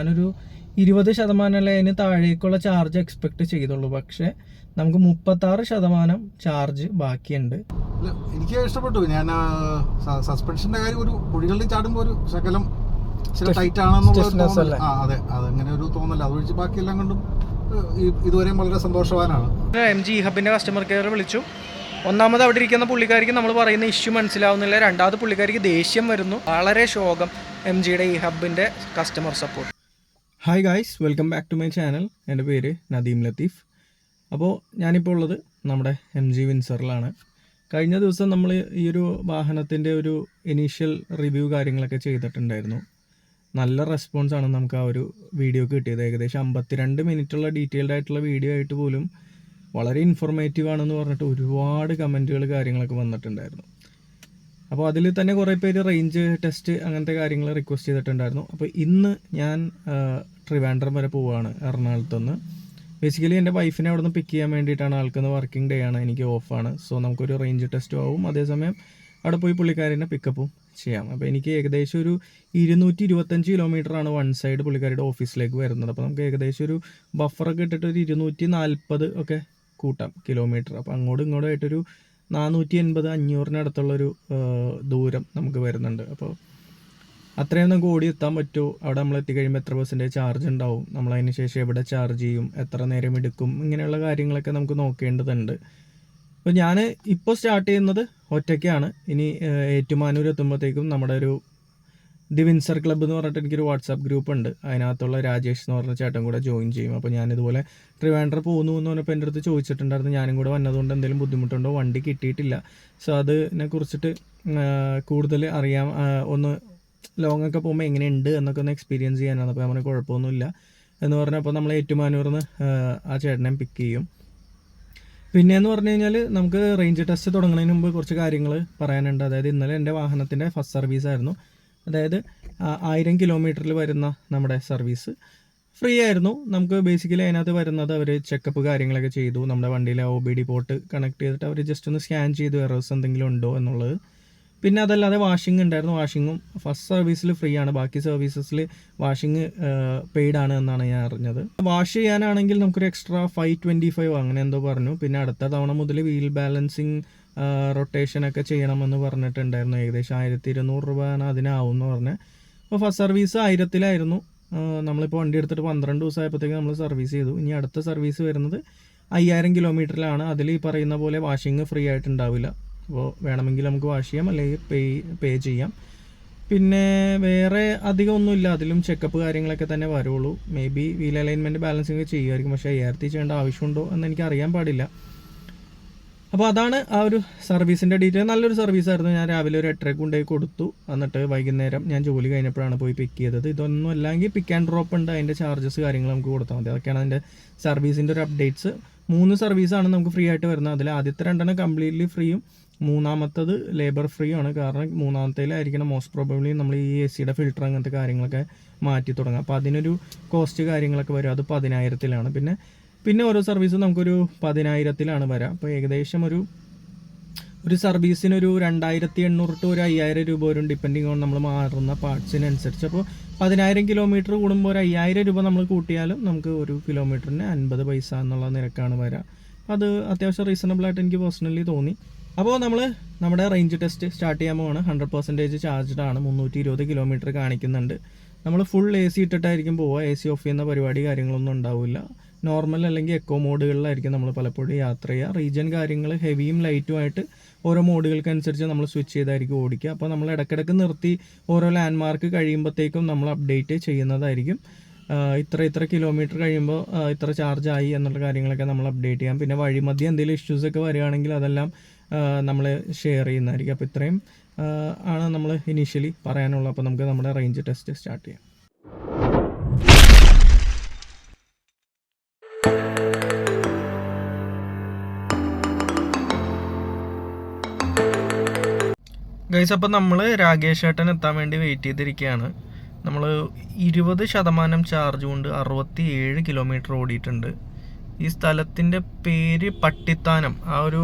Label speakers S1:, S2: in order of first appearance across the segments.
S1: ഞാനൊരു 20% അതിന് താഴേക്കുള്ള ചാർജ് എക്സ്പെക്ട് ചെയ്തുള്ളൂ. പക്ഷെ നമുക്ക് 36% ചാർജ് ബാക്കിയുണ്ട്.
S2: എനിക്ക് ഇഷ്ടപ്പെട്ടു. ഞാൻ സസ്പെൻഷന്റെ കാര്യം ഒരു കുഴികളിൽ ചാടുമ്പോൾ ഒരു ശകലം ടൈറ്റ് ആണെന്നുള്ള അതെ അതങ്ങനെ ഒരു തോന്നല. അതൊഴിച്ച് ബാക്കിയെല്ലാം കൊണ്ടും ഇതുവരെയും വളരെ സന്തോഷവാനാണ്.
S1: MG ഹബിന്റെ കസ്റ്റമർ കെയർ വിളിച്ചു. ഒന്നാമത് അവിടെ ഇരിക്കുന്ന പുള്ളിക്കാരിക്ക് നമ്മൾ പറയുന്ന ഇഷ്യൂ മനസ്സിലാവുന്നില്ല. രണ്ടാമത് പുള്ളിക്കാരിക്ക് ദേഷ്യം വരുന്നു. വളരെ ശോകം MGയുടെ ഈ ഹബിന്റെ customer support. Hi guys, welcome back to my channel. എൻ്റെ പേര് നദീം ലത്തീഫ്. അപ്പോൾ ഞാനിപ്പോൾ ഉള്ളത് നമ്മുടെ MG വിൻസറിലാണ്. കഴിഞ്ഞ ദിവസം നമ്മൾ ഈ ഒരു വാഹനത്തിൻ്റെ ഒരു ഇനീഷ്യൽ റിവ്യൂ കാര്യങ്ങളൊക്കെ ചെയ്തിട്ടുണ്ടായിരുന്നു. നല്ല റെസ്പോൺസാണ് നമുക്ക് ആ ഒരു വീഡിയോ കിട്ടിയത്. ഏകദേശം 52 മിനിറ്റുള്ള ഡീറ്റെയിൽഡ് ആയിട്ടുള്ള വീഡിയോ ആയിട്ട് പോലും വളരെ ഇൻഫോർമേറ്റീവ് ആണെന്ന് പറഞ്ഞിട്ട് ഒരുപാട് കമൻറ്റുകൾ കാര്യങ്ങളൊക്കെ വന്നിട്ടുണ്ടായിരുന്നു. അപ്പോൾ അതിൽ തന്നെ കുറേ പേര് റേഞ്ച് ടെസ്റ്റ് അങ്ങനത്തെ കാര്യങ്ങൾ റിക്വസ്റ്റ് ചെയ്തിട്ടുണ്ടായിരുന്നു. അപ്പോൾ ഇന്ന് ഞാൻ ട്രിവാൻഡ്രം വരെ പോവുകയാണ്, എറണാകുളത്തുനിന്ന്. ബേസിക്കലി എൻ്റെ വൈഫിനെ അവിടെ നിന്ന് പിക്ക് ചെയ്യാൻ വേണ്ടിയിട്ടാണ്. ആൾക്കൊന്ന് വർക്കിംഗ് ഡേ ആണ്, എനിക്ക് ഓഫാണ്. സോ നമുക്കൊരു റേഞ്ച് ടെസ്റ്റും ആവും, അതേസമയം അവിടെ പോയി പുള്ളിക്കാരിനെ പിക്കപ്പും ചെയ്യാം. അപ്പോൾ എനിക്ക് ഏകദേശം ഒരു 225 കിലോമീറ്ററാണ് വൺ സൈഡ് പുള്ളിക്കാരിയുടെ ഓഫീസിലേക്ക് വരുന്നത്. അപ്പോൾ നമുക്ക് ഏകദേശം ഒരു ബഫറൊക്കെ ഇട്ടിട്ട് ഒരു 240 ഒക്കെ കൂട്ടാം കിലോമീറ്റർ. അപ്പോൾ അങ്ങോട്ടും ഇങ്ങോട്ടും ആയിട്ടൊരു 480-500 അടുത്തുള്ളൊരു ദൂരം നമുക്ക് വരുന്നുണ്ട്. അപ്പോൾ അത്രയും നമുക്ക് ഓടി എത്താൻ പറ്റുമോ, അവിടെ നമ്മൾ എത്തിക്കഴിയുമ്പോൾ എത്ര % ചാർജ് ഉണ്ടാവും, നമ്മളതിന് ശേഷം എവിടെ ചാർജ് ചെയ്യും, എത്ര നേരം എടുക്കും, ഇങ്ങനെയുള്ള കാര്യങ്ങളൊക്കെ നമുക്ക് നോക്കേണ്ടതുണ്ട്. അപ്പോൾ ഞാൻ ഇപ്പോൾ സ്റ്റാർട്ട് ചെയ്യുന്നത് ഒറ്റയ്ക്കാണ്. ഇനി ഏറ്റുമാനൂർ എത്തുമ്പോഴത്തേക്കും നമ്മുടെ ഒരു ദി വിൻസർ ക്ലബ്ബ് എന്ന് പറഞ്ഞിട്ട് എനിക്കൊരു വാട്സാപ്പ് ഗ്രൂപ്പ് ഉണ്ട്. അതിനകത്തുള്ള രാജേഷ് എന്ന് പറഞ്ഞ ചേട്ടൻ കൂടെ ജോയിൻ ചെയ്യും. അപ്പോൾ ഞാനിതുപോലെ ട്രിവാൻഡ്രം പോകുന്നു എന്ന് പറഞ്ഞപ്പോൾ എൻ്റെ അടുത്ത് ചോദിച്ചിട്ടുണ്ടായിരുന്നു. ഞാനും കൂടെ വന്നതുകൊണ്ട് എന്തെങ്കിലും ബുദ്ധിമുട്ടുണ്ടോ, വണ്ടി കിട്ടിയിട്ടില്ല. സോ അതിനെ കുറിച്ചിട്ട് കൂടുതൽ അറിയാം, ഒന്ന് ലോങ് ഒക്കെ പോകുമ്പോൾ എങ്ങനെയുണ്ട് എന്നൊക്കെ ഒന്ന് എക്സ്പീരിയൻസ് ചെയ്യാനാണ്. അപ്പോൾ നമ്മൾ കുഴപ്പമൊന്നുമില്ല എന്ന് പറഞ്ഞപ്പോൾ നമ്മൾ ഏറ്റുമാനൂർന്ന് ആ ചേട്ടനെ പിക്ക് ചെയ്യും. പിന്നെയെന്ന് പറഞ്ഞു കഴിഞ്ഞാൽ നമുക്ക് റേഞ്ച് ടെസ്റ്റ് തുടങ്ങുന്നതിന് മുമ്പ് കുറച്ച് കാര്യങ്ങൾ പറയാനുണ്ട്. അതായത് ഇന്നലെ എൻ്റെ വാഹനത്തിൻ്റെ ഫസ്റ്റ് സർവീസ് ആയിരുന്നു. അതായത് 1000 കിലോമീറ്ററിൽ വരുന്ന നമ്മുടെ സർവീസ് ഫ്രീ ആയിരുന്നു. നമുക്ക് ബേസിക്കലി അതിനകത്ത് വരുന്നത് അവർ ചെക്കപ്പ് കാര്യങ്ങളൊക്കെ ചെയ്തു. നമ്മുടെ വണ്ടിയിലെ OBD പോർട്ട് കണക്ട് ചെയ്തിട്ട് അവർ ജസ്റ്റ് ഒന്ന് സ്കാൻ ചെയ്തു എറേഴ്സ് എന്തെങ്കിലും ഉണ്ടോ എന്നുള്ളത്. പിന്നെ അതല്ലാതെ വാഷിംഗ് ഉണ്ടായിരുന്നു. വാഷിങ്ങും ഫസ്റ്റ് സർവീസിൽ ഫ്രീ ആണ്. ബാക്കി സർവീസസിൽ വാഷിംഗ് പെയ്ഡ് ആണ് എന്നാണ് ഞാൻ അറിഞ്ഞത്. വാഷ് ചെയ്യാനാണെങ്കിൽ നമുക്കൊരു എക്സ്ട്രാ 525 അങ്ങനെ എന്തോ പറഞ്ഞു. പിന്നെ അടുത്ത തവണ മുതൽ വീൽ ബാലൻസിങ് റൊട്ടേഷനൊക്കെ ചെയ്യണമെന്ന് പറഞ്ഞിട്ടുണ്ടായിരുന്നു. ഏകദേശം 1200 രൂപയാണ് അതിനാവും എന്ന് പറഞ്ഞത്. അപ്പോൾ ഫസ്റ്റ് സർവീസ് 1000-ലായിരുന്നു. നമ്മളിപ്പോൾ വണ്ടി എടുത്തിട്ട് 12 ദിവസമായപ്പോഴത്തേക്ക് നമ്മൾ സർവീസ് ചെയ്തു. ഇനി അടുത്ത സർവീസ് വരുന്നത് 5000 കിലോമീറ്ററിലാണ്. അതിൽ ഈ പറയുന്ന പോലെ വാഷിംഗ് ഫ്രീ ആയിട്ടുണ്ടാവില്ല. അപ്പോൾ വേണമെങ്കിൽ നമുക്ക് വാഷ് ചെയ്യാം, അല്ലെങ്കിൽ പേ ചെയ്യാം. പിന്നെ വേറെ അധികം ഒന്നുമില്ല. അതിലും ചെക്കപ്പ് കാര്യങ്ങളൊക്കെ തന്നെ വരുള്ളൂ. May be wheel alignment balancing ചെയ്യുമായിരിക്കും. പക്ഷേ 1000 ചെയ്യേണ്ട ആവശ്യമുണ്ടോ എന്ന് എനിക്ക് അറിയാൻ പാടില്ല. അപ്പോൾ അതാണ് ആ ഒരു സർവീസിൻ്റെ ഡീറ്റെയിൽ. നല്ലൊരു സർവീസായിരുന്നു. ഞാൻ രാവിലെ ഒരു 8:30 കൊണ്ടുപോയി കൊടുത്തു. എന്നിട്ട് വൈകുന്നേരം ഞാൻ ജോലി കഴിഞ്ഞപ്പോഴാണ് പോയി പിക്ക് ചെയ്തത്. ഇതൊന്നും അല്ലെങ്കിൽ പിക്ക് ആൻഡ് ഡ്രോപ്പ് ഉണ്ട്. അതിൻ്റെ ചാർജസ് കാര്യങ്ങൾ നമുക്ക് കൊടുത്താൽ മതി. അതൊക്കെയാണ് അതിൻ്റെ സർവീസിൻ്റെ ഒരു അപ്ഡേറ്റ്സ്. 3 സർവീസാണ് നമുക്ക് ഫ്രീ ആയിട്ട് വരുന്നത്. അതിൽ ആദ്യത്തെ 2 കംപ്ലീറ്റ്ലി ഫ്രീയും, മൂന്നാമത്തത് ലേബർ ഫ്രീ ആണ്. കാരണം മൂന്നാമത്തേലായിരിക്കണം മോസ്റ്റ് പ്രോബബ്ലി നമ്മൾ ഈ AC-യുടെ ഫിൽറ്റർ അങ്ങനത്തെ കാര്യങ്ങളൊക്കെ മാറ്റി തുടങ്ങാം. അപ്പോൾ അതിനൊരു കോസ്റ്റ് കാര്യങ്ങളൊക്കെ വരും. അത് 10,000-ലാണ്. പിന്നെ ഓരോ സർവീസും നമുക്കൊരു 10,000-ലാണ് വരാം. അപ്പോൾ ഏകദേശം ഒരു സർവീസിനൊരു 2800 to 5000 രൂപ വരും, ഡിപ്പെൻഡിങ് ഓൺ നമ്മൾ മാറുന്ന പാർട്സിനനുസരിച്ച്. അപ്പോൾ 10,000 കിലോമീറ്റർ കൂടുമ്പോൾ ഒരു 5000 രൂപ നമ്മൾ കൂട്ടിയാലും നമുക്ക് ഒരു കിലോമീറ്ററിന് 50 പൈസ എന്നുള്ള നിരക്കാണ് വരിക. അത് അത്യാവശ്യം റീസണബിളായിട്ട് എനിക്ക് പേഴ്സണലി തോന്നി. അപ്പോൾ നമ്മുടെ റേഞ്ച് ടെസ്റ്റ് സ്റ്റാർട്ട് ചെയ്യാൻ പോവാണ്. 100% ചാർജ്ഡ് ആണ്. 320 കിലോമീറ്റർ കാണിക്കുന്നുണ്ട്. നമ്മൾ ഫുൾ AC ഇട്ടിട്ടായിരിക്കും പോവുക. AC ഓഫ് ചെയ്യുന്ന പരിപാടി കാര്യങ്ങളൊന്നും ഉണ്ടാവില്ല. നോർമൽ അല്ലെങ്കിൽ എക്കോ മോഡുകളിലായിരിക്കും നമ്മൾ പലപ്പോഴും യാത്ര ചെയ്യുക. റീജിയൻ കാര്യങ്ങൾ ഹെവിയും ലൈറ്റുമായിട്ട് ഓരോ മോഡുകൾക്കനുസരിച്ച് നമ്മൾ സ്വിച്ച് ചെയ്തായിരിക്കും ഓടിക്കുക. അപ്പോൾ നമ്മൾ ഇടയ്ക്കിടയ്ക്ക് നിർത്തി ഓരോ ലാൻഡ്മാർക്ക് കഴിയുമ്പോഴത്തേക്കും നമ്മൾ അപ്ഡേറ്റ് ചെയ്യുന്നതായിരിക്കും. ഇത്ര കിലോമീറ്റർ കഴിയുമ്പോൾ ഇത്ര ചാർജ് ആയി എന്നുള്ള കാര്യങ്ങളൊക്കെ നമ്മൾ അപ്ഡേറ്റ് ചെയ്യാം. പിന്നെ വഴിമധ്യം എന്തെങ്കിലും ഇഷ്യൂസൊക്കെ വരികയാണെങ്കിൽ അതെല്ലാം നമ്മൾ ഷെയർ ചെയ്യുന്നതായിരിക്കും. അപ്പോൾ ഇത്രയും ആണ് നമ്മൾ ഇനീഷ്യലി പറയാനുള്ളത്. അപ്പോൾ നമുക്ക് നമ്മുടെ റേഞ്ച് ടെസ്റ്റ് സ്റ്റാർട്ട് ചെയ്യാം. ഗൈസ്, അപ്പോൾ നമ്മൾ രാകേഷ് ഏട്ടൻ എത്താൻ വേണ്ടി വെയിറ്റ് ചെയ്തിരിക്കുകയാണ്. നമ്മൾ 20% ചാർജ് കൊണ്ട് 67 കിലോമീറ്റർ ഓടിയിട്ടുണ്ട്. ഈ സ്ഥലത്തിൻ്റെ പേര് പട്ടിത്താനം. ആ ഒരു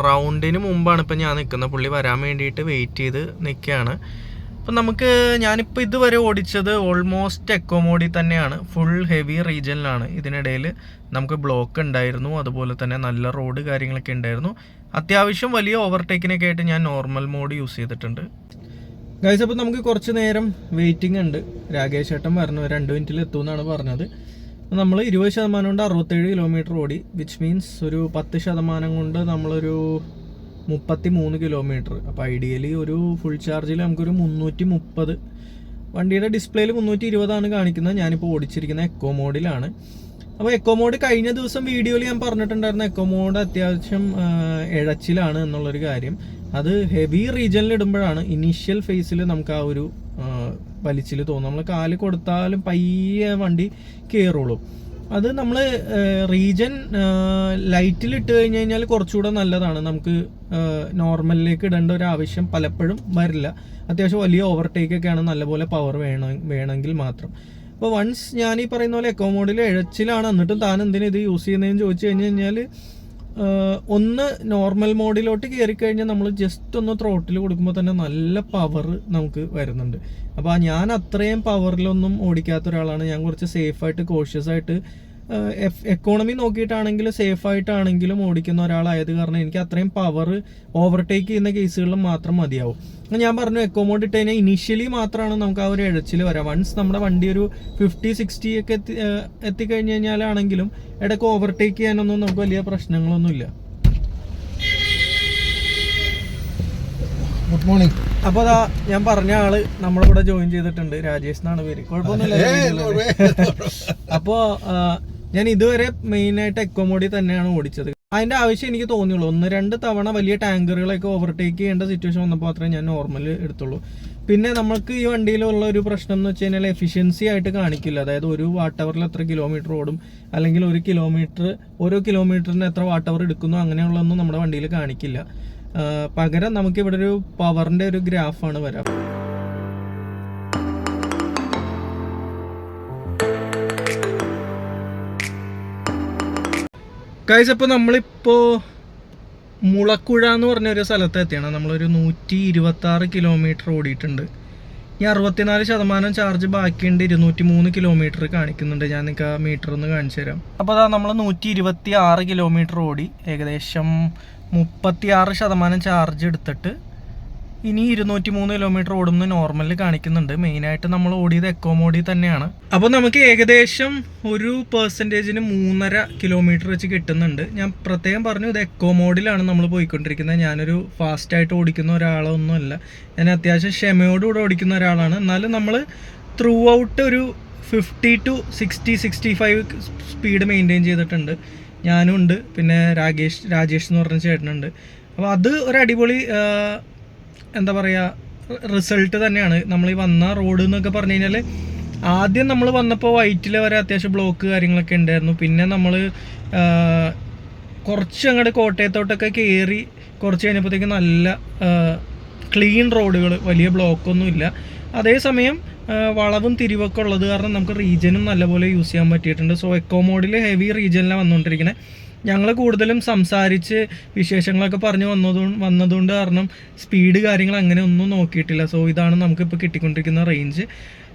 S1: റൗണ്ടിന് മുമ്പാണ് ഇപ്പം ഞാൻ നിൽക്കുന്നത്. പുള്ളി വരാൻ വേണ്ടിയിട്ട് വെയിറ്റ് ചെയ്ത് നിൽക്കുകയാണ്. അപ്പം നമുക്ക് ഞാനിപ്പോൾ ഇതുവരെ ഓടിച്ചത് ഓൾമോസ്റ്റ് എക്കോ മോഡിൽ തന്നെയാണ്, ഫുൾ ഹെവി റീജിയനിലാണ്. ഇതിനിടയിൽ നമുക്ക് ബ്ലോക്ക് ഉണ്ടായിരുന്നു, അതുപോലെ തന്നെ നല്ല റോഡ് കാര്യങ്ങളൊക്കെ ഉണ്ടായിരുന്നു. അത്യാവശ്യം വലിയ ഓവർടേക്കിനൊക്കെ ആയിട്ട് ഞാൻ നോർമൽ മോഡ് യൂസ് ചെയ്തിട്ടുണ്ട്. ഗൈസ്, അപ്പോൾ നമുക്ക് കുറച്ച് നേരം വെയിറ്റിംഗ് ഉണ്ട്. രാകേഷ് ചേട്ടൻ പറഞ്ഞു 2 മിനിറ്റിൽ എത്തുമെന്നാണ് പറഞ്ഞത്. നമ്മൾ 20% കൊണ്ട് 67 കിലോമീറ്റർ ഓടി, വിച്ച് മീൻസ് ഒരു 10% കൊണ്ട് നമ്മളൊരു 33 കിലോമീറ്റർ. അപ്പോൾ ഐഡിയലി ഒരു ഫുൾ ചാർജിൽ നമുക്കൊരു 330. വണ്ടിയുടെ ഡിസ്പ്ലേയിൽ 320 കാണിക്കുന്നത്. ഞാനിപ്പോൾ ഓടിച്ചിരിക്കുന്ന എക്കോ മോഡിലാണ്. അപ്പോൾ എക്കോ മോഡ് കഴിഞ്ഞ ദിവസം വീഡിയോയിൽ ഞാൻ പറഞ്ഞിട്ടുണ്ടായിരുന്നു, എക്കോ മോഡ് അത്യാവശ്യം ഇഴച്ചിലാണ് എന്നുള്ളൊരു കാര്യം. അത് ഹെവി റീജിയനിൽ ഇടുമ്പോഴാണ് ഇനീഷ്യൽ ഫേസിൽ നമുക്ക് ആ ഒരു വലിച്ചിൽ തോന്നും. നമ്മൾ കാല് കൊടുത്താലും പയ്യെ വണ്ടി കയറുള്ളൂ. അത് നമ്മൾ റീജൻ ലൈറ്റിലിട്ട് കഴിഞ്ഞ് കഴിഞ്ഞാൽ കുറച്ചുകൂടെ നല്ലതാണ്. നമുക്ക് നോർമലിലേക്ക് ഇടേണ്ട ഒരു ആവശ്യം പലപ്പോഴും വരില്ല. അത്യാവശ്യം വലിയ ഓവർടേക്കൊക്കെയാണ് നല്ലപോലെ പവർ വേണമെങ്കിൽ മാത്രം. അപ്പോൾ വൺസ് ഞാൻ ഈ പറയുന്ന പോലെ എക്കോ മോഡിൽ ഇഴച്ചിലാണ്, എന്നിട്ടും താൻ എന്തിനാ ഇത് യൂസ് ചെയ്യുന്നതെന്ന് ചോദിച്ചു കഴിഞ്ഞ് കഴിഞ്ഞാൽ, ഒന്ന് നോർമൽ മോഡിലോട്ട് കയറി കഴിഞ്ഞാൽ നമ്മൾ ജസ്റ്റ് ഒന്ന് ത്രോട്ടിൽ കൊടുക്കുമ്പോൾ തന്നെ നല്ല പവർ നമുക്ക് വരുന്നുണ്ട്. അപ്പോൾ ഞാൻ അത്രയും പവറിലൊന്നും ഓടിക്കാത്ത ഒരാളാണ്. ഞാൻ കുറച്ച് സേഫായിട്ട് കോഷ്യസ് ആയിട്ട് എക്കോണമി നോക്കിയിട്ടാണെങ്കിലും സേഫായിട്ടാണെങ്കിലും ഓടിക്കുന്ന ഒരാളായത് കാരണം എനിക്ക് അത്രയും പവർ ഓവർടേക്ക് ചെയ്യുന്ന കേസുകളിൽ മാത്രം മതിയാവും. ഞാൻ പറഞ്ഞു, എക്കോ മോഡ് ഇട്ട് കഴിഞ്ഞാൽ ഇനീഷ്യലി മാത്രമാണ് നമുക്ക് ആ ഒരു ഇഴച്ചിൽ വരാം. വൺസ് നമ്മുടെ വണ്ടി ഒരു 50-60 ഒക്കെ എത്തിക്കഴിഞ്ഞ് കഴിഞ്ഞാലാണെങ്കിലും ഇടയ്ക്ക് ഓവർടേക്ക് ചെയ്യാനൊന്നും നമുക്ക് വലിയ പ്രശ്നങ്ങളൊന്നുമില്ല.
S2: Good morning.
S1: അപ്പോൾ അതാ ഞാൻ പറഞ്ഞ ആള് നമ്മളിവിടെ ജോയിൻ ചെയ്തിട്ടുണ്ട്. രാജേഷ് എന്നാണ് പേര്. കുഴപ്പമൊന്നുമില്ല. അപ്പോൾ ഞാൻ ഇതുവരെ മെയിനായിട്ട് എക്കോ മോഡിൽ തന്നെയാണ് ഓടിച്ചത്. അതിൻ്റെ ആവശ്യം എനിക്ക് തോന്നിയുള്ളൂ. 1-2 തവണ വലിയ ടാങ്കറുകളൊക്കെ ഓവർടേക്ക് ചെയ്യേണ്ട സിറ്റുവേഷൻ വന്നപ്പോൾ മാത്രമേ ഞാൻ നോർമൽ എടുത്തുള്ളൂ. പിന്നെ നമുക്ക് ഈ വണ്ടിയിലുള്ള ഒരു പ്രശ്നം എന്ന് വെച്ച് കഴിഞ്ഞാൽ എഫിഷ്യൻസി ആയിട്ട് കാണിക്കില്ല. അതായത് ഒരു വാട്ട് അവറിൽ എത്ര കിലോമീറ്റർ ഓടും, അല്ലെങ്കിൽ ഓരോ കിലോമീറ്ററിന് എത്ര വാട്ട് അവർ എടുക്കുന്നു, അങ്ങനെയുള്ളതൊന്നും നമ്മുടെ വണ്ടിയിൽ കാണിക്കില്ല. പകരം നമുക്കിവിടെ ഒരു പവറിൻ്റെ ഒരു ഗ്രാഫാണ് വരാം. ഗൈസ്, അപ്പോൾ നമ്മളിപ്പോൾ മുളക്കുഴ എന്ന് പറഞ്ഞൊരു സ്ഥലത്ത് എത്തിയാണ്. നമ്മളൊരു 126 കിലോമീറ്റർ ഓടിയിട്ടുണ്ട്. ഈ 64% ചാർജ് ബാക്കിയുണ്ട്. 203 കിലോമീറ്റർ കാണിക്കുന്നുണ്ട്. ഞാൻ നിങ്ങൾക്ക് ആ മീറ്റർ ഒന്ന് കാണിച്ചു തരാം. അപ്പോൾ അതാ നമ്മൾ 126 കിലോമീറ്റർ ഓടി, ഏകദേശം 36% ചാർജ് എടുത്തിട്ട് ഇനി 203 കിലോമീറ്റർ ഓടുമ്പോൾ നോർമലിൽ കാണിക്കുന്നുണ്ട്. മെയിനായിട്ട് നമ്മൾ ഓടിയത് എക്കോ മോഡിൽ തന്നെയാണ്. അപ്പോൾ നമുക്ക് ഏകദേശം ഒരു പെർസെൻറ്റേജിന് 3.5 കിലോമീറ്റർ വെച്ച് കിട്ടുന്നുണ്ട്. ഞാൻ പ്രത്യേകം പറഞ്ഞു, ഇത് എക്കോ മോഡിലാണ് നമ്മൾ പോയിക്കൊണ്ടിരിക്കുന്നത്. ഞാനൊരു ഫാസ്റ്റായിട്ട് ഓടിക്കുന്ന ഒരാളൊന്നുമല്ല. ഞാൻ അത്യാവശ്യം ക്ഷമയോടുകൂടെ ഓടിക്കുന്ന ഒരാളാണ്. എന്നാലും നമ്മൾ ത്രൂ ഔട്ട് ഒരു 50 to 60-65 സ്പീഡ് മെയിൻറ്റെയിൻ ചെയ്തിട്ടുണ്ട്. ഞാനും ഉണ്ട്, പിന്നെ രാജേഷ് എന്ന് പറഞ്ഞ ചേട്ടനുണ്ട്. അപ്പോൾ അത് ഒരു അടിപൊളി എന്താ പറയുക റിസൾട്ട് തന്നെയാണ്. നമ്മൾ ഈ വന്ന റോഡ് എന്നൊക്കെ പറഞ്ഞു കഴിഞ്ഞാൽ, ആദ്യം നമ്മൾ വന്നപ്പോൾ വൈറ്റിൽ വരെ അത്യാവശ്യം ബ്ലോക്ക് കാര്യങ്ങളൊക്കെ ഉണ്ടായിരുന്നു. പിന്നെ നമ്മൾ കുറച്ച് അങ്ങോട്ട് കോട്ടയത്തോട്ടൊക്കെ കയറി കുറച്ച് കഴിഞ്ഞപ്പോഴത്തേക്ക് നല്ല ക്ലീൻ റോഡുകൾ, വലിയ ബ്ലോക്കൊന്നും ഇല്ല. അതേസമയം വളവും തിരിവൊക്കെ ഉള്ളത് കാരണം നമുക്ക് റീജിയനും നല്ലപോലെ യൂസ് ചെയ്യാൻ പറ്റിയിട്ടുണ്ട്. സോ എക്കോ മോഡിൽ ഹെവി റീജിയനിലാണ് വന്നുകൊണ്ടിരിക്കുന്നത്. ഞങ്ങൾ കൂടുതലും സംസാരിച്ച് വിശേഷങ്ങളൊക്കെ പറഞ്ഞു വന്നതുകൊണ്ട് കാരണം സ്പീഡ് കാര്യങ്ങൾ അങ്ങനെ ഒന്നും നോക്കിയിട്ടില്ല. സോ ഇതാണ് നമുക്കിപ്പോൾ കിട്ടിക്കൊണ്ടിരിക്കുന്ന റേഞ്ച്.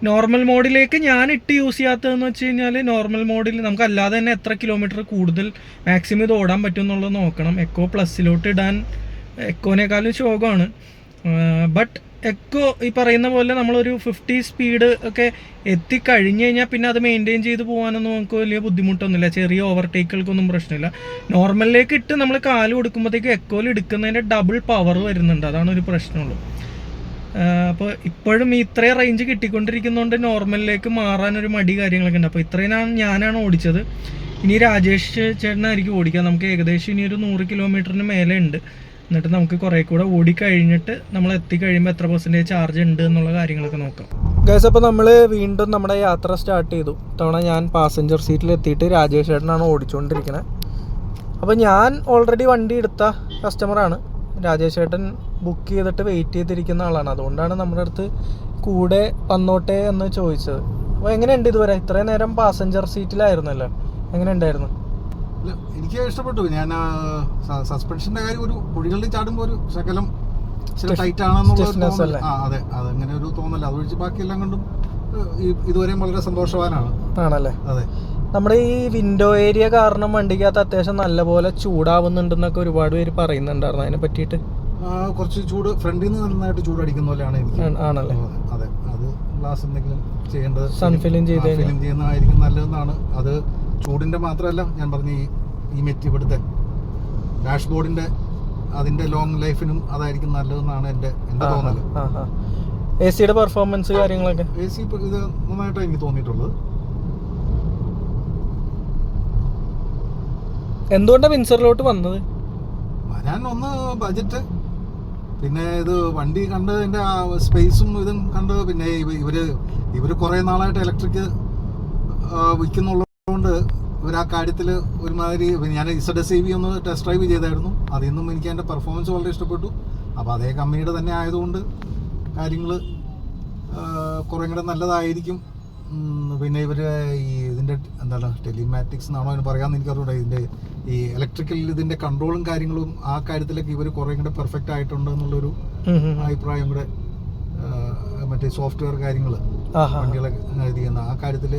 S1: നോർമൽ മോഡിലേക്ക് ഞാൻ യൂസ് ചെയ്യാത്തതെന്ന് വെച്ച് കഴിഞ്ഞാൽ, നോർമൽ മോഡിൽ നമുക്ക് അല്ലാതെ തന്നെ എത്ര കിലോമീറ്റർ കൂടുതൽ മാക്സിമം ഇത് ഓടാൻ പറ്റും എന്നുള്ളത് നോക്കണം. എക്കോ പ്ലസ്സിലോട്ട് ഇടാൻ എക്കോനേക്കാളും ശോകമാണ്. ബട്ട് എക്കോ ഈ പറയുന്ന പോലെ നമ്മളൊരു 50 സ്പീഡ് ഒക്കെ എത്തിക്കഴിഞ്ഞ് കഴിഞ്ഞാൽ പിന്നെ അത് മെയിൻറ്റെയിൻ ചെയ്ത് പോകാനൊന്നും നമുക്ക് വലിയ ബുദ്ധിമുട്ടൊന്നുമില്ല. ചെറിയ ഓവർടേക്കുകൾക്കൊന്നും പ്രശ്നമില്ല. നോർമലിലേക്ക് ഇട്ട് നമ്മൾ കാല് കൊടുക്കുമ്പോഴത്തേക്ക് എക്കോയിൽ എടുക്കുന്നതിൻ്റെ ഡബിൾ പവർ വരുന്നുണ്ട്. അതാണ് ഒരു പ്രശ്നമുള്ളൂ. അപ്പോൾ ഇപ്പോഴും ഇത്രയും റേഞ്ച് കിട്ടിക്കൊണ്ടിരിക്കുന്നതുകൊണ്ട് നോർമലിലേക്ക് മാറാനൊരു മടി കാര്യങ്ങളൊക്കെ ഉണ്ട്. അപ്പോൾ ഇത്രയും ഞാനാണ് ഓടിച്ചത്. ഇനി രാജേഷ് ചേട്ടനായിരിക്കും ഓടിക്കുക. നമുക്ക് ഏകദേശം ഇനി ഒരു 100 കിലോമീറ്ററിന് മേലെ ഉണ്ട്. എന്നിട്ട് നമുക്ക് കുറേ കൂടെ ഓടിക്കഴിഞ്ഞിട്ട് നമ്മൾ എത്തിക്കഴിയുമ്പോൾ എത്ര പെർസെൻറ്റേജ് ചാർജ് ഉണ്ട് എന്നുള്ള കാര്യങ്ങളൊക്കെ നോക്കാം. ഗൈസ്, അപ്പോൾ നമ്മൾ വീണ്ടും നമ്മുടെ യാത്ര സ്റ്റാർട്ട് ചെയ്തു. തവണ ഞാൻ പാസഞ്ചർ സീറ്റിൽ എത്തിയിട്ട് രാജേഷ് ചേട്ടനാണ് ഓടിച്ചുകൊണ്ടിരിക്കുന്നത്. അപ്പോൾ ഞാൻ ഓൾറെഡി വണ്ടി എടുത്ത കസ്റ്റമറാണ്. രാജേഷ് ചേട്ടൻ ബുക്ക് ചെയ്തിട്ട് വെയിറ്റ് ചെയ്തിരിക്കുന്ന ആളാണ്. അതുകൊണ്ടാണ് നമ്മുടെ അടുത്ത് കൂടെ വന്നോട്ടെ എന്ന് ചോദിച്ചത്. അപ്പോൾ എങ്ങനെയുണ്ട് ഇതുവരെ? ഇത്രയും നേരം പാസഞ്ചർ സീറ്റിലായിരുന്നല്ലോ, എങ്ങനെ ഉണ്ടായിരുന്നു?
S2: എനിക്ക് ഇഷ്ടപ്പെട്ടു. ഞാൻ സസ്പെൻഷൻ്റെ കാര്യം, ഒരു കുഴികളിൽ ചാടുമ്പോൾ ഒരു ശകലം ചില ടൈറ്റ് ആണെന്നുള്ള അതെ അതങ്ങനെ ഒരു തോന്നല. അതൊഴിച്ച് ബാക്കിയെല്ലാം കൊണ്ടും ഇതുവരെയും വളരെ സന്തോഷവാനാണ്.
S1: ആണല്ലേ?
S2: അതെ.
S1: നമ്മുടെ ഈ വിൻഡോ ഏരിയ കാരണം വണ്ടിക്കകത്ത് അത്യാവശ്യം നല്ലപോലെ ചൂടാവുന്നുണ്ടെന്നൊക്കെ ഒരുപാട് പേര് പറയുന്നുണ്ടായിരുന്നു. അതിനെ പറ്റിയിട്ട്
S2: കുറച്ച് ചൂട് ഫ്രണ്ടിൽ നിന്ന് നന്നായിട്ട് ചൂടടിക്കുന്ന പോലെയാണ് എനിക്ക്.
S1: ആണല്ലേ?
S2: അതെ. അത് ഗ്ലാസ് എന്തെങ്കിലും ചെയ്യേണ്ടത്
S1: സൺ ഫിലിം
S2: ചെയ്യുന്നതായിരിക്കും നല്ലതെന്നാണ്. അത് ചൂടിന്റെ മാത്രമല്ല, ഞാൻ പറഞ്ഞ ഈ ഇവിടുത്തെ ഡാഷ്ബോർഡിന്റെ അതിന്റെ ലോങ് ലൈഫിനും അതായിരിക്കും നല്ലതെന്നാണ് എന്റെ തോന്നല്.
S1: AC-യുടെ പെർഫോമൻസ് കാര്യങ്ങളൊക്കെ
S2: AC ഇത് നന്നായിട്ടാണ് എനിക്ക് തോന്നിയിട്ടുള്ളത്.
S1: എന്തുകൊണ്ടാണ് വിൻസറിലോട്ട് വന്നത്?
S2: വരാൻ ഒന്ന് ബജറ്റ്, പിന്നെ ഇത് വണ്ടി കണ്ട് ഇതിന്റെ സ്പേസും ഇതും കണ്ട്, പിന്നെ ഇവര് കുറെ നാളായിട്ട് ഇലക്ട്രിക് വിൽക്കുന്നുള്ളതുകൊണ്ട് ഇവർ ആ കാര്യത്തിൽ ഒരുമാതിരി. ഞാൻ ZS-EV ഒന്ന് ടെസ്റ്റ് ഡ്രൈവ് ചെയ്തായിരുന്നു. അതിൽ നിന്നും എനിക്ക് അതിൻ്റെ പെർഫോമൻസ് വളരെ ഇഷ്ടപ്പെട്ടു. അപ്പോൾ അതേ കമ്പനിയുടെ തന്നെ ആയതുകൊണ്ട് കാര്യങ്ങൾ കുറേ കൂടെ നല്ലതായിരിക്കും. പിന്നെ ഇവർ ഇതിൻ്റെ എന്താണ് ടെലിമാറ്റിക്സ് എന്നാണോ അതിന് പറയാമെന്ന് എനിക്കറിയില്ല. ഇതിൻ്റെ ഈ ഇലക്ട്രിക്കൽ ഇതിൻ്റെ കൺട്രോളും കാര്യങ്ങളും ആ കാര്യത്തിലൊക്കെ ഇവർ കുറേ കൂടെ പെർഫെക്റ്റ് ആയിട്ടുണ്ട് എന്നുള്ളൊരു അഭിപ്രായം കൂടെ. മറ്റേ സോഫ്റ്റ്വെയർ കാര്യങ്ങൾ വണ്ടികളൊക്കെ ഇത് ചെയ്യുന്ന ആ കാര്യത്തിൽ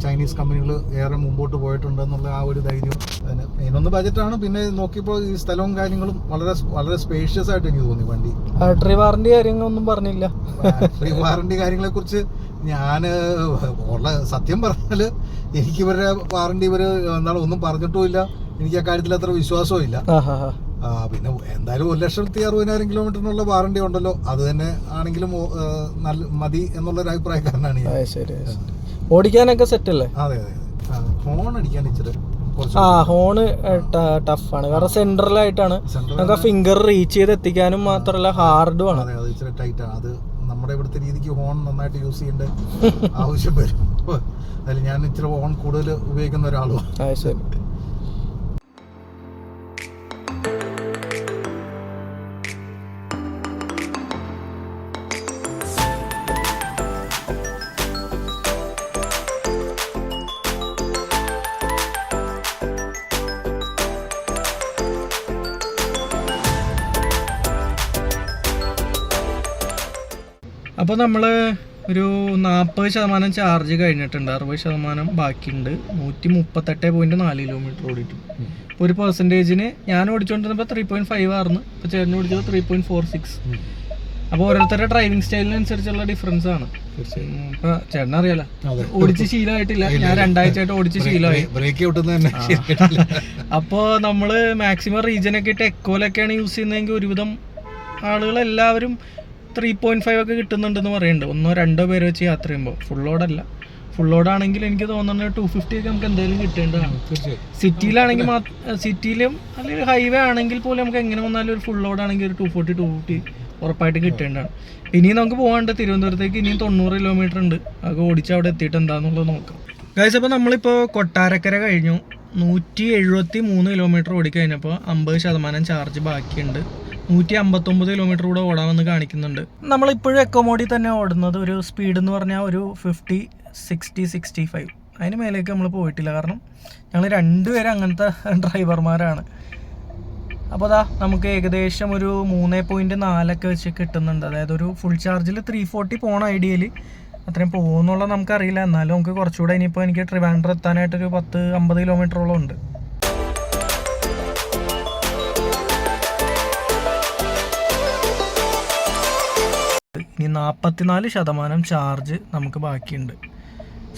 S2: ചൈനീസ് കമ്പനികൾ ഏറെ മുമ്പോട്ട് പോയിട്ടുണ്ട് എന്നുള്ള ആ ഒരു ധൈര്യം. അതിന് മെയിനൊന്ന് ബജറ്റാണ്. പിന്നെ നോക്കിയപ്പോൾ ഈ സ്ഥലവും കാര്യങ്ങളും വളരെ വളരെ സ്പേഷ്യസ് ആയിട്ട് എനിക്ക് തോന്നി വണ്ടി.
S1: ബാറ്ററി വാറണ്ടി കാര്യങ്ങളൊന്നും പറഞ്ഞില്ല.
S2: ബാറ്ററി വാറണ്ടി കാര്യങ്ങളെ കുറിച്ച് ഞാൻ സത്യം പറഞ്ഞാൽ എനിക്ക് ഇവരുടെ വാറണ്ടി എന്താണ് ഒന്നും പറഞ്ഞിട്ടുമില്ല. എനിക്ക് ആ കാര്യത്തിൽ അത്ര വിശ്വാസവും ഇല്ല. പിന്നെ എന്തായാലും 1,60,000 കിലോമീറ്ററിനുള്ള വാറണ്ടി ഉണ്ടല്ലോ, അത് തന്നെ ആണെങ്കിലും നല്ല മതി എന്നുള്ളൊരു അഭിപ്രായക്കാരനാണ് ഞാൻ.
S1: ഓടിക്കാനൊക്കെ സെറ്റ് അല്ലേ?
S2: അതെ അതെ. ഹോൺ അടിക്കാൻ ഇച്ചിരി
S1: ഹോണ് ടഫാണ്, കാരണം സെൻട്രലായിട്ടാണ്. നമുക്ക് ഫിംഗർ റീച്ച് ചെയ്ത് എത്തിക്കാനും മാത്രമല്ല ഹാർഡും ആണ്.
S2: അതെ, അത് ഇച്ചിരി ടൈറ്റ് ആണ്. അത് നമ്മുടെ ഇവിടുത്തെ രീതിക്ക് ഹോൺ നന്നായിട്ട് യൂസ് ചെയ്യേണ്ട ആവശ്യം വരും. അതിൽ ഞാൻ ഇച്ചിരി ഹോൺ കൂടുതൽ ഉപയോഗിക്കുന്ന ഒരാളുമാണ്.
S1: ശരി. അപ്പോൾ നമ്മൾ ഒരു 40% ചാർജ് കഴിഞ്ഞിട്ടുണ്ട്, 60% ബാക്കിയുണ്ട്. 138.4 കിലോമീറ്റർ ഓടിയിട്ടു. ഒരു പെർസെൻറ്റേജിന് ഞാൻ ഓടിച്ചുകൊണ്ടിരുന്നപ്പോൾ 3.5 ആയിരുന്നു, ഇപ്പോൾ ചേട്ടന് ഓടിച്ചത് 3.46. അപ്പോൾ ഓരോരുത്തരുടെ ഡ്രൈവിംഗ് സ്റ്റൈലിനനുസരിച്ചുള്ള ഡിഫറൻസ് ആണ്. ഇപ്പോൾ ചേട്ടനറിയാലോ, ഓടിച്ച് ശീലമായിട്ടില്ല. ഞാൻ 2 ആഴ്ചയായിട്ട് ഓടിച്ച് ശീലമായി. അപ്പോൾ നമ്മൾ മാക്സിമം റീജിയനൊക്കെ ഇട്ട് എക്കോലൊക്കെയാണ് യൂസ് ചെയ്യുന്നതെങ്കിൽ ഒരുവിധം ആളുകളെല്ലാവരും 3.5 ഒക്കെ കിട്ടുന്നുണ്ടെന്ന് പറയുന്നുണ്ട്. 1-2 പേര് വെച്ച് യാത്ര ചെയ്യുമ്പോൾ. ഫുൾ ലോഡല്ല. ഫുൾ ലോഡാണെങ്കിൽ എനിക്ക് തോന്നുന്നത് 250 ഒക്കെ നമുക്ക് എന്തായാലും കിട്ടേണ്ടതാണ്. സിറ്റിയിലാണെങ്കിൽ സിറ്റിയിലും അല്ലെങ്കിൽ ഹൈവേ ആണെങ്കിൽ പോലും നമുക്ക് എങ്ങനെ വന്നാലും ഒരു ഫുൾ ലോഡാണെങ്കിൽ ഒരു 240-250 ഉറപ്പായിട്ട് കിട്ടേണ്ടതാണ്. ഇനിയും നമുക്ക് പോകാണ്ട് തിരുവനന്തപുരത്തേക്ക് ഇനിയും 90 കിലോമീറ്റർ ഉണ്ട്. അതൊക്കെ ഓടിച്ച് അവിടെ എത്തിയിട്ട് എന്താണെന്നുള്ളത് നോക്കാം. ഗൈസ്, അപ്പോൾ നമ്മളിപ്പോൾ കൊട്ടാരക്കര കഴിഞ്ഞു. 173 കിലോമീറ്റർ ഓടിക്കഴിഞ്ഞപ്പോൾ 50% ചാർജ് ബാക്കിയുണ്ട്. 159 കിലോമീറ്റർ കൂടെ ഓടാമെന്ന് കാണിക്കുന്നുണ്ട്. നമ്മളിപ്പോഴും എക്കോ മോഡിൽ തന്നെ ഓടുന്നത്. ഒരു സ്പീഡ് എന്ന് പറഞ്ഞാൽ ഒരു 50, 60, 65 അതിന് മേലേക്ക് നമ്മൾ പോയിട്ടില്ല. കാരണം ഞങ്ങൾ 2 പേര് അങ്ങനത്തെ ഡ്രൈവർമാരാണ്. അപ്പോൾ അതാ നമുക്ക് ഏകദേശം ഒരു 3.4 വെച്ച് കിട്ടുന്നുണ്ട്. അതായത് ഒരു ഫുൾ ചാർജിൽ 340 പോകണം. ഐഡിയലി അത്രയും പോകുമെന്നുള്ളത് നമുക്കറിയില്ല. എന്നാലും നമുക്ക് കുറച്ചുകൂടെ ഇനിയിപ്പോൾ എനിക്ക് ട്രിവാൻഡ്രം എത്താനായിട്ടൊരു 10-50 കിലോമീറ്ററോളം ഉണ്ട്. ഇനി 44% ചാർജ് നമുക്ക് ബാക്കിയുണ്ട്.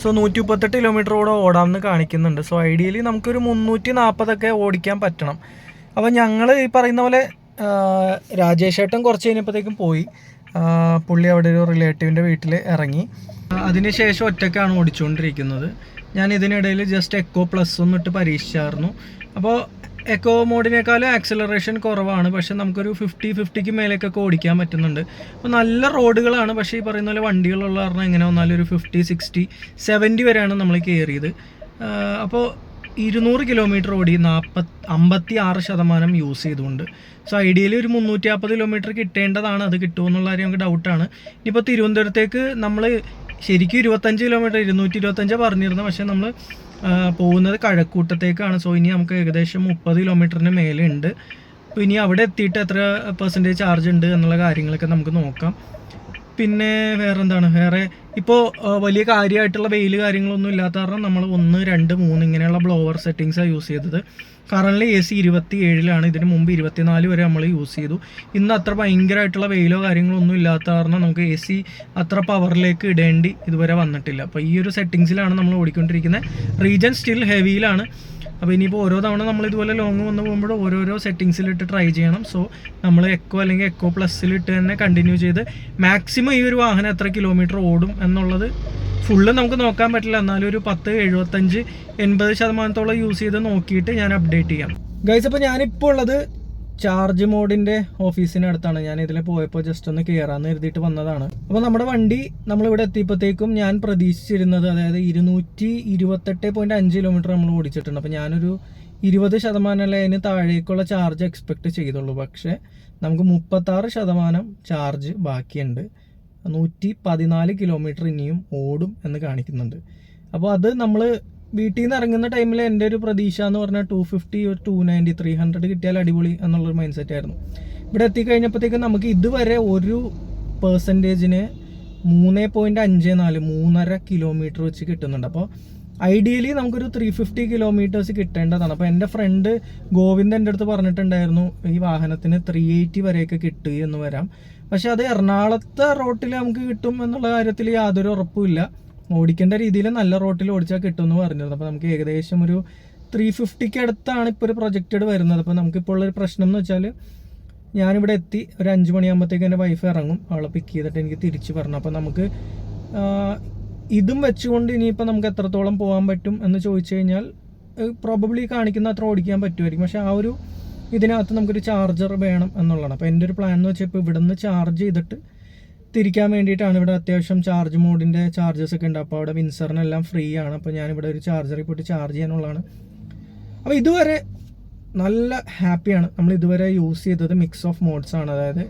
S1: സോ 138 കിലോമീറ്റർ കൂടെ ഓടാമെന്ന് കാണിക്കുന്നുണ്ട്. സോ ഐഡിയലി നമുക്കൊരു 340 ഓടിക്കാൻ പറ്റണം. അപ്പോൾ ഞങ്ങൾ ഈ പറയുന്ന പോലെ രാജേഷ് ഏട്ടൻ കുറച്ച് കഴിഞ്ഞപ്പോഴത്തേക്കും പോയി. പുള്ളി അവിടെ ഒരു റിലേറ്റീവിൻ്റെ വീട്ടിൽ ഇറങ്ങി. അതിനുശേഷം ഒറ്റയ്ക്കാണ് ഓടിച്ചുകൊണ്ടിരിക്കുന്നത്. ഞാൻ ഇതിനിടയിൽ ജസ്റ്റ് എക്കോ പ്ലസ് ഒന്നിട്ട് പരീക്ഷിച്ചായിരുന്നു. അപ്പോൾ എക്കോ മോഡിനേക്കാളും ആക്സിലറേഷൻ കുറവാണ്, പക്ഷെ നമുക്കൊരു 50-50ക്ക് മേലേക്കൊക്കെ ഓടിക്കാൻ പറ്റുന്നുണ്ട്. അപ്പോൾ നല്ല റോഡുകളാണ്. പക്ഷേ ഈ പറയുന്ന പോലെ വണ്ടികളുള്ള കാരണം എങ്ങനെ വന്നാലും ഒരു 50, 60, 70 വരെയാണ് നമ്മൾ കയറിയത്. അപ്പോൾ 200 കിലോമീറ്റർ ഓടി 56% യൂസ് ചെയ്തുകൊണ്ട്. സോ ഐഡിയലി ഒരു 350 കിലോമീറ്റർ കിട്ടേണ്ടതാണ്. അത് കിട്ടുമോ എന്നുള്ള കാര്യം നമുക്ക് ഡൗട്ടാണ്. ഇനിയിപ്പോൾ തിരുവനന്തപുരത്തേക്ക് നമ്മൾ ശരിക്കും 25 കിലോമീറ്റർ 225 പറഞ്ഞിരുന്നത്, പക്ഷേ നമ്മൾ പോകുന്നത് കഴക്കൂട്ടത്തേക്കാണ്. സോ ഇനി നമുക്ക് ഏകദേശം 30 കിലോമീറ്ററിന് മേലെ ഉണ്ട്. അപ്പോൾ ഇനി അവിടെ എത്തിയിട്ട് എത്ര പെർസെൻറ്റേജ് ചാർജ് ഉണ്ട് എന്നുള്ള കാര്യങ്ങളൊക്കെ നമുക്ക് നോക്കാം. പിന്നെ വേറെ ഇപ്പോൾ വലിയ കാര്യമായിട്ടുള്ള വെയിൽ കാര്യങ്ങളൊന്നും ഇല്ലാത്ത കാരണം നമ്മൾ 1, 2, 3 ഇങ്ങനെയുള്ള ബ്ലോവർ സെറ്റിങ്സാണ് യൂസ് ചെയ്തത്. Currently AC 27-ലാണ്. ഇതിന് മുമ്പ് 24 വരെ നമ്മൾ യൂസ് ചെയ്തു. ഇന്ന് അത്ര ഭയങ്കരമായിട്ടുള്ള വെയിലോ കാര്യങ്ങളോ ഒന്നും ഇല്ലാത്ത കാരണം നമുക്ക് AC അത്ര പവറിലേക്ക് ഇടേണ്ടി ഇതുവരെ വന്നിട്ടില്ല. അപ്പോൾ ഈ ഒരു സെറ്റിങ്സിലാണ് നമ്മൾ ഓടിക്കൊണ്ടിരിക്കുന്നത്. Region still ഹെവിയിലാണ്. അപ്പോൾ ഇനിയിപ്പോൾ ഓരോ തവണ നമ്മൾ ഇതുപോലെ ലോങ് വന്ന് പോകുമ്പോൾ ഓരോരോ സെറ്റിങ്സിലിട്ട് ട്രൈ ചെയ്യണം. സോ നമ്മൾ എക്കോ അല്ലെങ്കിൽ എക്കോ പ്ലസ്സിലിട്ട് തന്നെ കണ്ടിന്യൂ ചെയ്ത് മാക്സിമം ഈ ഒരു വാഹനം എത്ര കിലോമീറ്റർ ഓടും എന്നുള്ളത് ഫുള്ള് നമുക്ക് നോക്കാൻ പറ്റില്ല. എന്നാലും ഒരു 10, 75, 80% യൂസ് ചെയ്ത് നോക്കിയിട്ട് ഞാൻ അപ്ഡേറ്റ് ചെയ്യാം. ഗൈസ്, അപ്പോൾ ഞാനിപ്പോൾ ഉള്ളത് ചാർജ് മോഡിൻ്റെ ഓഫീസിനടുത്താണ്. ഞാൻ ഇതിൽ പോയപ്പോൾ ജസ്റ്റ് ഒന്ന് കയറാമെന്ന് കരുതിയിട്ട് വന്നതാണ്. അപ്പോൾ നമ്മുടെ വണ്ടി നമ്മളിവിടെ എത്തിയപ്പോഴത്തേക്കും ഞാൻ പ്രതീക്ഷിച്ചിരുന്നത്, അതായത് 228.5 കിലോമീറ്റർ നമ്മൾ ഓടിച്ചിട്ടുണ്ട്. അപ്പോൾ ഞാനൊരു 20% അല്ലെ അതിന് താഴേക്കുള്ള ചാർജ് എക്സ്പെക്റ്റ് ചെയ്തുള്ളൂ. പക്ഷേ നമുക്ക് 36% ചാർജ് ബാക്കിയുണ്ട്. 114 കിലോമീറ്റർ ഇനിയും ഓടും എന്ന് കാണിക്കുന്നുണ്ട്. അപ്പോൾ അത് നമ്മൾ വീട്ടിൽ നിന്ന് ഇറങ്ങുന്ന ടൈമിൽ എൻ്റെ ഒരു പ്രതീക്ഷ എന്ന് പറഞ്ഞാൽ 250 or 290, 300 കിട്ടിയാൽ അടിപൊളി എന്നുള്ളൊരു മൈൻഡ് സെറ്റ് ആയിരുന്നു. ഇവിടെ എത്തിക്കഴിഞ്ഞപ്പോഴത്തേക്കും നമുക്ക് ഇതുവരെ ഒരു പെർസെൻറ്റേജിന് 3.54, 3.5 കിലോമീറ്റർ വെച്ച് കിട്ടുന്നുണ്ട്. അപ്പോൾ ഐഡിയലി നമുക്കൊരു 350 കിലോമീറ്റേഴ്സ് കിട്ടേണ്ടതാണ്. അപ്പോൾ എൻ്റെ ഫ്രണ്ട് ഗോവിന്ദ് എൻ്റെ അടുത്ത് പറഞ്ഞിട്ടുണ്ടായിരുന്നു ഈ വാഹനത്തിന് 380 വരെയൊക്കെ കിട്ടുക എന്ന് വരാം. പക്ഷെ അത് എറണാകുളത്തെ റോട്ടിൽ നമുക്ക് കിട്ടും എന്നുള്ള കാര്യത്തിൽ യാതൊരു ഉറപ്പുമില്ല. ഓടിക്കേണ്ട രീതിയിൽ നല്ല റോട്ടിൽ ഓടിച്ചാൽ കിട്ടുമെന്ന് പറഞ്ഞിരുന്നു. അപ്പോൾ നമുക്ക് ഏകദേശം ഒരു 350 അടുത്താണ് ഇപ്പോൾ ഒരു പ്രൊജക്റ്റഡ് വരുന്നത്. അപ്പോൾ നമുക്കിപ്പോൾ ഉള്ളൊരു പ്രശ്നം എന്ന് വെച്ചാൽ ഞാനിവിടെ എത്തി ഒരു 5 മണിയാകുമ്പോഴത്തേക്ക് എൻ്റെ വൈഫ് ഇറങ്ങും. അവളെ പിക്ക് ചെയ്തിട്ട് എനിക്ക് തിരിച്ച് പറഞ്ഞു. അപ്പോൾ നമുക്ക് ഇതും വെച്ചുകൊണ്ട് ഇനിയിപ്പോൾ നമുക്ക് എത്രത്തോളം പോകാൻ പറ്റും എന്ന് ചോദിച്ചു കഴിഞ്ഞാൽ പ്രോബബ്ലി കാണിക്കുന്ന അത്ര ഓടിക്കാൻ പറ്റുമായിരിക്കും. പക്ഷേ ആ ഒരു ഇതിനകത്ത് നമുക്കൊരു ചാർജർ വേണം എന്നുള്ളതാണ്. അപ്പോൾ എൻ്റെ ഒരു പ്ലാൻ എന്ന് വെച്ചാൽ ഇപ്പോൾ ഇവിടെ നിന്ന് ചാർജ് ചെയ്തിട്ട് തിരിക്കാൻ വേണ്ടിയിട്ടാണ്. ഇവിടെ അത്യാവശ്യം ചാർജ് മോഡിൻ്റെ ചാർജസ് ഒക്കെ ഉണ്ട്. അപ്പോൾ അവിടെ വിൻസറിനെല്ലാം ഫ്രീ ആണ്. അപ്പോൾ ഞാനിവിടെ ഒരു ചാർജറിൽ പോയിട്ട് ചാർജ് ചെയ്യാനുള്ളതാണ്. അപ്പോൾ ഇതുവരെ നല്ല ഹാപ്പിയാണ്. നമ്മൾ ഇതുവരെ യൂസ് ചെയ്തത് മിക്സ് ഓഫ് മോഡ്സ് ആണ്. അതായത്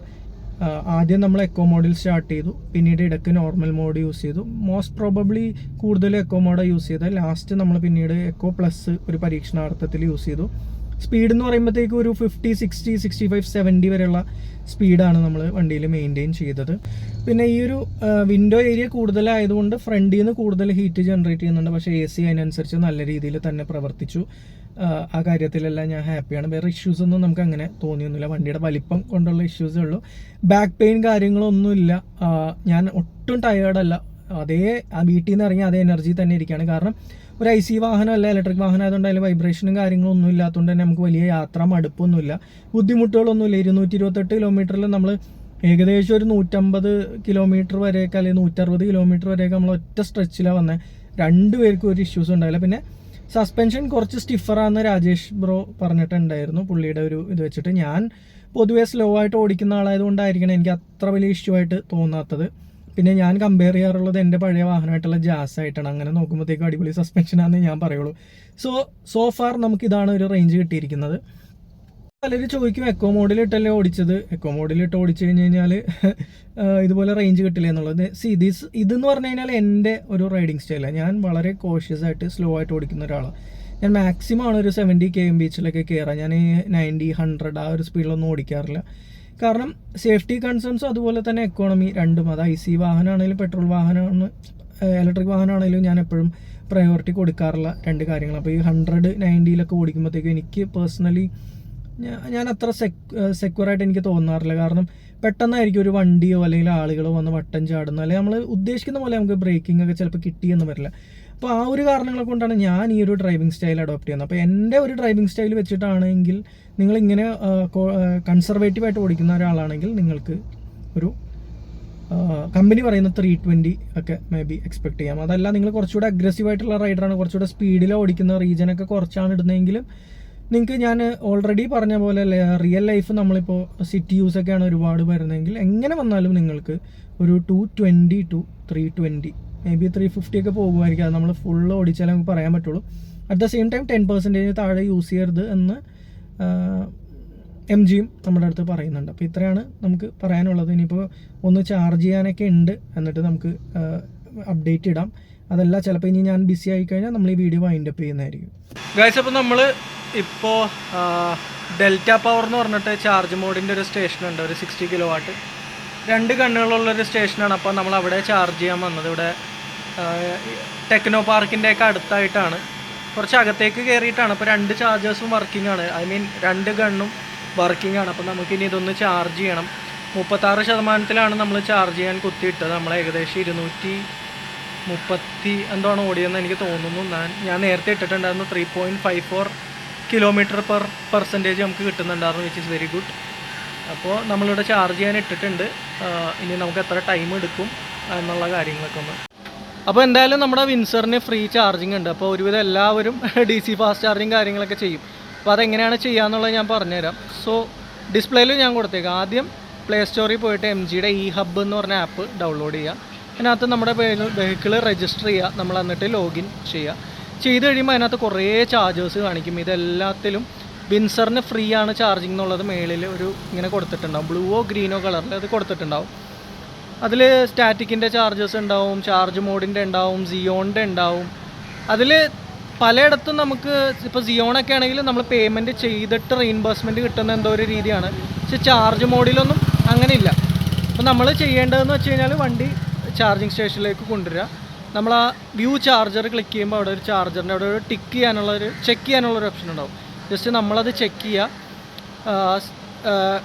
S1: ആദ്യം നമ്മൾ എക്കോ മോഡിൽ സ്റ്റാർട്ട് ചെയ്തു, പിന്നീട് ഇടയ്ക്ക് നോർമൽ മോഡ് യൂസ് ചെയ്തു. മോസ്റ്റ് പ്രോബബ്ലി കൂടുതൽ എക്കോ മോഡാണ് യൂസ് ചെയ്തത്. ലാസ്റ്റ് നമ്മൾ പിന്നീട് എക്കോ പ്ലസ് ഒരു പരീക്ഷണാർത്ഥത്തിൽ യൂസ് ചെയ്തു. സ്പീഡ് എന്ന് പറയുമ്പോഴത്തേക്കും ഒരു 50, 60, 65, 70 വരെയുള്ള സ്പീഡാണ് നമ്മൾ വണ്ടിയിൽ മെയിൻറ്റെയിൻ ചെയ്തത്. പിന്നെ ഈ ഒരു വിൻഡോ ഏരിയ കൂടുതലായതുകൊണ്ട് ഫ്രണ്ടിൽ നിന്ന് കൂടുതൽ ഹീറ്റ് ജനറേറ്റ് ചെയ്യുന്നുണ്ട്. പക്ഷേ AC അതിനനുസരിച്ച് നല്ല രീതിയിൽ തന്നെ പ്രവർത്തിച്ചു. ആ കാര്യത്തിലെല്ലാം ഞാൻ ഹാപ്പിയാണ്. വേറെ ഇഷ്യൂസ് ഒന്നും നമുക്ക് അങ്ങനെ തോന്നിയൊന്നുമില്ല. വണ്ടിയുടെ വലിപ്പം കൊണ്ടുള്ള ഇഷ്യൂസേ ഉള്ളൂ. ബാക്ക് പെയിൻ കാര്യങ്ങളൊന്നുമില്ല. ഞാൻ ഒട്ടും ടയേർഡല്ല. അതേ വീട്ടിൽ നിന്ന് ഇറങ്ങി അതേ എനർജി തന്നെ ഇരിക്കുകയാണ്. കാരണം ഒരു IC വാഹനമല്ല, ഇലക്ട്രിക് വാഹനം ആയതുകൊണ്ട് അതിൽ വൈബ്രേഷനും കാര്യങ്ങളൊന്നും ഇല്ലാത്തതുകൊണ്ട് തന്നെ നമുക്ക് വലിയ യാത്ര മടുപ്പൊന്നുമില്ല, ബുദ്ധിമുട്ടുകളൊന്നുമില്ല. 228 കിലോമീറ്ററിൽ നമ്മൾ ഏകദേശം ഒരു 150 കിലോമീറ്റർ വരെയൊക്കെ അല്ലെങ്കിൽ 160 കിലോമീറ്റർ വരെയൊക്കെ നമ്മൾ ഒറ്റ സ്ട്രെച്ചിലാണ് വന്നത്. രണ്ടുപേർക്കും ഒരു ഇഷ്യൂസ് ഉണ്ടായില്ല. പിന്നെ സസ്പെൻഷൻ കുറച്ച് സ്റ്റിഫറാണെന്ന് രാജേഷ് ബ്രോ പറഞ്ഞിട്ടുണ്ടായിരുന്നു പുള്ളിയുടെ ഒരു ഇത് വെച്ചിട്ട്. ഞാൻ പൊതുവേ സ്ലോ ആയിട്ട് ഓടിക്കുന്ന ആളായതുകൊണ്ടായിരിക്കണം എനിക്ക് അത്ര വലിയ ഇഷ്യൂ ആയിട്ട് തോന്നാത്തത്. പിന്നെ ഞാൻ കമ്പയർ ചെയ്യാറുള്ളത് എൻ്റെ പഴയ വാഹനമായിട്ടുള്ള ജാസ് ആയിട്ടാണ്. അങ്ങനെ നോക്കുമ്പോഴത്തേക്കും അടിപൊളി സസ്പെൻഷനാണെന്ന് ഞാൻ പറയുള്ളൂ. സോ ഫാർ നമുക്കിതാണ് ഒരു റേഞ്ച് കിട്ടിയിരിക്കുന്നത്. പലരും ചോദിക്കും എക്കോ മോഡിലിട്ടല്ലേ ഓടിച്ചത്, എക്കോ മോഡിലിട്ട് ഓടിച്ചു കഴിഞ്ഞ് കഴിഞ്ഞാൽ ഇതുപോലെ റേഞ്ച് കിട്ടില്ല എന്നുള്ളത്. ഇതെന്ന് പറഞ്ഞു കഴിഞ്ഞാൽ എൻ്റെ ഒരു റൈഡിങ് സ്റ്റൈലാണ്. ഞാൻ വളരെ കോഷ്യസ് ആയിട്ട് സ്ലോ ആയിട്ട് ഓടിക്കുന്ന ഒരാളാണ്. ഞാൻ മാക്സിമം ആണ് ഒരു 70 km/h കയറാം. ഞാൻ 90, 100 ആ ഒരു സ്പീഡിലൊന്നും ഓടിക്കാറില്ല. കാരണം സേഫ്റ്റി കൺസേൺസും അതുപോലെ തന്നെ എക്കോണമി രണ്ടും, അത് IC വാഹനമാണെങ്കിലും പെട്രോൾ വാഹനമാണ് ഇലക്ട്രിക് വാഹനമാണെങ്കിലും ഞാൻ എപ്പോഴും പ്രയോറിറ്റി കൊടുക്കാറുള്ള രണ്ട് കാര്യങ്ങൾ. അപ്പോൾ ഈ 100, 90 ഓടിക്കുമ്പോഴത്തേക്കും എനിക്ക് പേഴ്സണലി ഞാൻ അത്ര സെക്യൂറായിട്ട് എനിക്ക് തോന്നാറില്ല. കാരണം പെട്ടെന്നായിരിക്കും ഒരു വണ്ടിയോ അല്ലെങ്കിൽ ആളുകളോ വന്ന് വട്ടം ചാടുന്ന, അല്ലെങ്കിൽ നമ്മൾ ഉദ്ദേശിക്കുന്ന പോലെ നമുക്ക് ബ്രേക്കിംഗ് ഒക്കെ ചിലപ്പോൾ കിട്ടിയെന്ന് വരില്ല. അപ്പോൾ ആ ഒരു കാരണങ്ങളെ കൊണ്ടാണ് ഞാൻ ഈ ഒരു ഡ്രൈവിംഗ് സ്റ്റൈൽ അഡോപ്റ്റ് ചെയ്യുന്നത്. അപ്പോൾ എൻ്റെ ഒരു ഡ്രൈവിംഗ് സ്റ്റൈൽ വെച്ചിട്ടാണെങ്കിൽ നിങ്ങളിങ്ങനെ കൺസർവേറ്റീവായിട്ട് ഓടിക്കുന്ന ഒരാളാണെങ്കിൽ നിങ്ങൾക്ക് ഒരു കമ്പനി പറയുന്ന 320 ഒക്കെ മേ ബി എക്സ്പെക്ട് ചെയ്യാം. അതല്ല നിങ്ങൾ കുറച്ചുകൂടെ അഗ്രസീവായിട്ടുള്ള റൈഡറാണ്, കുറച്ചുകൂടെ സ്പീഡിൽ ഓടിക്കുന്ന റീജനൊക്കെ കുറച്ചാണ് ഇടുന്നതെങ്കിലും നിങ്ങൾക്ക് ഞാൻ ഓൾറെഡി പറഞ്ഞ പോലെ റിയൽ ലൈഫ് നമ്മളിപ്പോൾ സിറ്റി യൂസൊക്കെയാണ് ഒരുപാട് വരുന്നതെങ്കിൽ എങ്ങനെ വന്നാലും നിങ്ങൾക്ക് ഒരു 220 to 320 മേ ബി 350 ഒക്കെ പോകുമായിരിക്കും. അത് നമ്മൾ ഫുൾ ഓടിച്ചാലേ നമുക്ക് പറയാൻ പറ്റുള്ളൂ. അറ്റ് ദ സെയിം ടൈം 10% താഴെ യൂസ് ചെയ്യരുത് എന്ന് MGയും നമ്മുടെ അടുത്ത് പറയുന്നുണ്ട്. അപ്പോൾ ഇത്രയാണ് നമുക്ക് പറയാനുള്ളത്. ഇനിയിപ്പോൾ ഒന്ന് ചാർജ് ചെയ്യാനൊക്കെ ഉണ്ട്, എന്നിട്ട് നമുക്ക് അപ്ഡേറ്റ് ഇടാം. അതല്ല ചിലപ്പോൾ ഇനി ഞാൻ ബിസി ആയി കഴിഞ്ഞാൽ നമ്മൾ ഈ വീഡിയോ വൈൻഡ് അപ്പ് ചെയ്യുന്നതായിരിക്കും. ഗൈസ്, അപ്പോൾ നമ്മൾ ഇപ്പോൾ ഡെൽറ്റ പവർ എന്ന് പറഞ്ഞിട്ട് ചാർജ് മോഡിൻ്റെ ഒരു സ്റ്റേഷനുണ്ട്, ഒരു 60 കിലോ വാട്ട്, 2 ഗണ്ണുകളുള്ളൊരു സ്റ്റേഷനാണ്. അപ്പോൾ നമ്മൾ അവിടെ ചാർജ് ചെയ്യാൻ വന്നത്. ഇവിടെ ടെക്നോ പാർക്കിൻ്റെയൊക്കെ അടുത്തായിട്ടാണ്, കുറച്ച് അകത്തേക്ക് കയറിയിട്ടാണ്. അപ്പോൾ 2 ചാർജേഴ്സും വർക്കിംഗ് ആണ്, ഐ മീൻ 2 ഗണ്ണും വർക്കിംഗ് ആണ്. അപ്പോൾ നമുക്കിനി ഇതൊന്ന് ചാർജ് ചെയ്യണം. 36% നമ്മൾ ചാർജ് ചെയ്യാൻ കുത്തിയിട്ടത്. നമ്മൾ ഏകദേശം 230 എന്താണ് ഓടിയെന്ന് എനിക്ക് തോന്നുന്നു. ഞാൻ നേരത്തെ ഇട്ടിട്ടുണ്ടായിരുന്നു 3.54 km/h നമുക്ക് കിട്ടുന്നുണ്ടായിരുന്നു, വിച്ച് ഇസ് വെരി ഗുഡ്. അപ്പോൾ നമ്മളിവിടെ ചാർജ് ചെയ്യാൻ ഇട്ടിട്ടുണ്ട്. ഇനി നമുക്ക് എത്ര ടൈം എടുക്കും എന്നുള്ള കാര്യങ്ങളൊക്കെ ഒന്ന്. അപ്പോൾ എന്തായാലും നമ്മുടെ വിൻസറിന് ഫ്രീ ചാർജിങ് ഉണ്ട്. അപ്പോൾ ഒരുവിധം എല്ലാവരും DC ഫാസ്റ്റ് ചാർജിങ് കാര്യങ്ങളൊക്കെ ചെയ്യും. അപ്പോൾ അതെങ്ങനെയാണ് ചെയ്യാന്നുള്ളത് ഞാൻ പറഞ്ഞുതരാം. സോ ഡിസ്പ്ലേയിൽ ഞാൻ കൊടുത്തേക്കാം. ആദ്യം പ്ലേ സ്റ്റോറിൽ പോയിട്ട് MGയുടെ eHub എന്ന് പറഞ്ഞ ആപ്പ് ഡൗൺലോഡ് ചെയ്യുക. അതിനകത്ത് നമ്മുടെ വെഹിക്കിൾ രജിസ്റ്റർ ചെയ്യുക. നമ്മൾ എന്നിട്ട് ലോഗിൻ ചെയ്യുക. ചെയ്ത് കഴിയുമ്പോൾ അതിനകത്ത് കുറേ ചാർജേഴ്സ് കാണിക്കും. ഇതെല്ലാത്തിലും വിൻസറിന് ഫ്രീ ആണ് ചാർജിങ് എന്നുള്ളത് മേളിൽ ഒരു ഇങ്ങനെ കൊടുത്തിട്ടുണ്ടാവും, ബ്ലൂവോ ഗ്രീനോ കളറിൽ അത് കൊടുത്തിട്ടുണ്ടാവും. അതിൽ സ്റ്റാറ്റിക്കിൻ്റെ ചാർജസ് ഉണ്ടാവും, ചാർജ് മോഡിൻ്റെ ഉണ്ടാവും, സിയോണിൻ്റെ ഉണ്ടാവും. അതിൽ പലയിടത്തും നമുക്ക് ഇപ്പോൾ സിയോണൊക്കെ ആണെങ്കിൽ നമ്മൾ പേയ്മെൻറ്റ് ചെയ്തിട്ട് റീഇംബേഴ്സ്മെൻറ്റ് കിട്ടുന്ന എന്തോ ഒരു രീതിയാണ്. പക്ഷേ ചാർജ് മോഡിലൊന്നും അങ്ങനെ ഇല്ല. അപ്പോൾ നമ്മൾ ചെയ്യേണ്ടതെന്ന് വെച്ച് കഴിഞ്ഞാൽ വണ്ടി ചാർജിങ് സ്റ്റേഷനിലേക്ക് കൊണ്ടുവരിക. നമ്മൾ ആ വ്യൂ ചാർജർ ക്ലിക്ക് ചെയ്യുമ്പോൾ അവിടെ ഒരു ചാർജറിൻ്റെ അവിടെ ഒരു ചെക്ക് ചെയ്യാനുള്ളൊരു ഓപ്ഷൻ ഉണ്ടാവും. ജസ്റ്റ് നമ്മളത് ചെക്ക് ചെയ്യുക,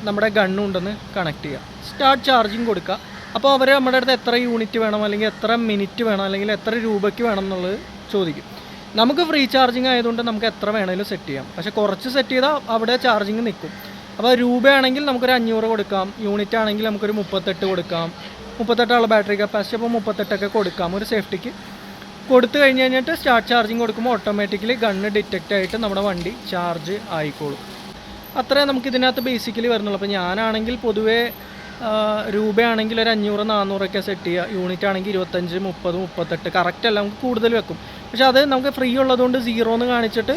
S1: നമ്മുടെ ഗണ്ണുണ്ടെന്ന് കണക്ട് ചെയ്യുക, സ്റ്റാർട്ട് ചാർജിങ് കൊടുക്കുക. അപ്പോൾ അവർ നമ്മുടെ അടുത്ത് എത്ര യൂണിറ്റ് വേണം, അല്ലെങ്കിൽ എത്ര മിനിറ്റ് വേണം, അല്ലെങ്കിൽ എത്ര രൂപയ്ക്ക് വേണം എന്നുള്ളത് ചോദിക്കും. നമുക്ക് ഫ്രീ ചാർജിങ് ആയതുകൊണ്ട് നമുക്ക് എത്ര വേണമെങ്കിലും സെറ്റ് ചെയ്യാം. പക്ഷേ കുറച്ച് സെറ്റ് ചെയ്താൽ അവിടെ ചാർജിങ് നിൽക്കും. അപ്പോൾ രൂപയാണെങ്കിൽ നമുക്കൊരു 500 കൊടുക്കാം, യൂണിറ്റ് ആണെങ്കിൽ നമുക്കൊരു 38 കൊടുക്കാം. 38 ബാറ്ററി കപ്പാസിറ്റി, അപ്പോൾ 38 കൊടുക്കാം ഒരു സേഫ്റ്റിക്ക്. കൊടുത്തു കഴിഞ്ഞിട്ട് സ്റ്റാർട്ട് ചാർജിങ് കൊടുക്കുമ്പോൾ ഓട്ടോമാറ്റിക്കലി ഗണ്ണ് ഡിറ്റക്റ്റ് ആയിട്ട് നമ്മുടെ വണ്ടി ചാർജ് ആയിക്കോളും. അത്രേ നമുക്ക് ഇതിനകത്ത് ബേസിക്കലി വരുന്നുള്ളൂ. അപ്പോൾ ഞാനാണെങ്കിൽ പൊതുവേ രൂപയാണെങ്കിൽ ഒരു 500-400 സെറ്റ് ചെയ്യുക. യൂണിറ്റ് ആണെങ്കിൽ 25, 30, 38 കറക്റ്റ് അല്ല, നമുക്ക് കൂടുതൽ വെക്കും. പക്ഷേ അത് നമുക്ക് ഫ്രീ ഉള്ളതുകൊണ്ട് 0 എന്ന് കാണിച്ചിട്ട്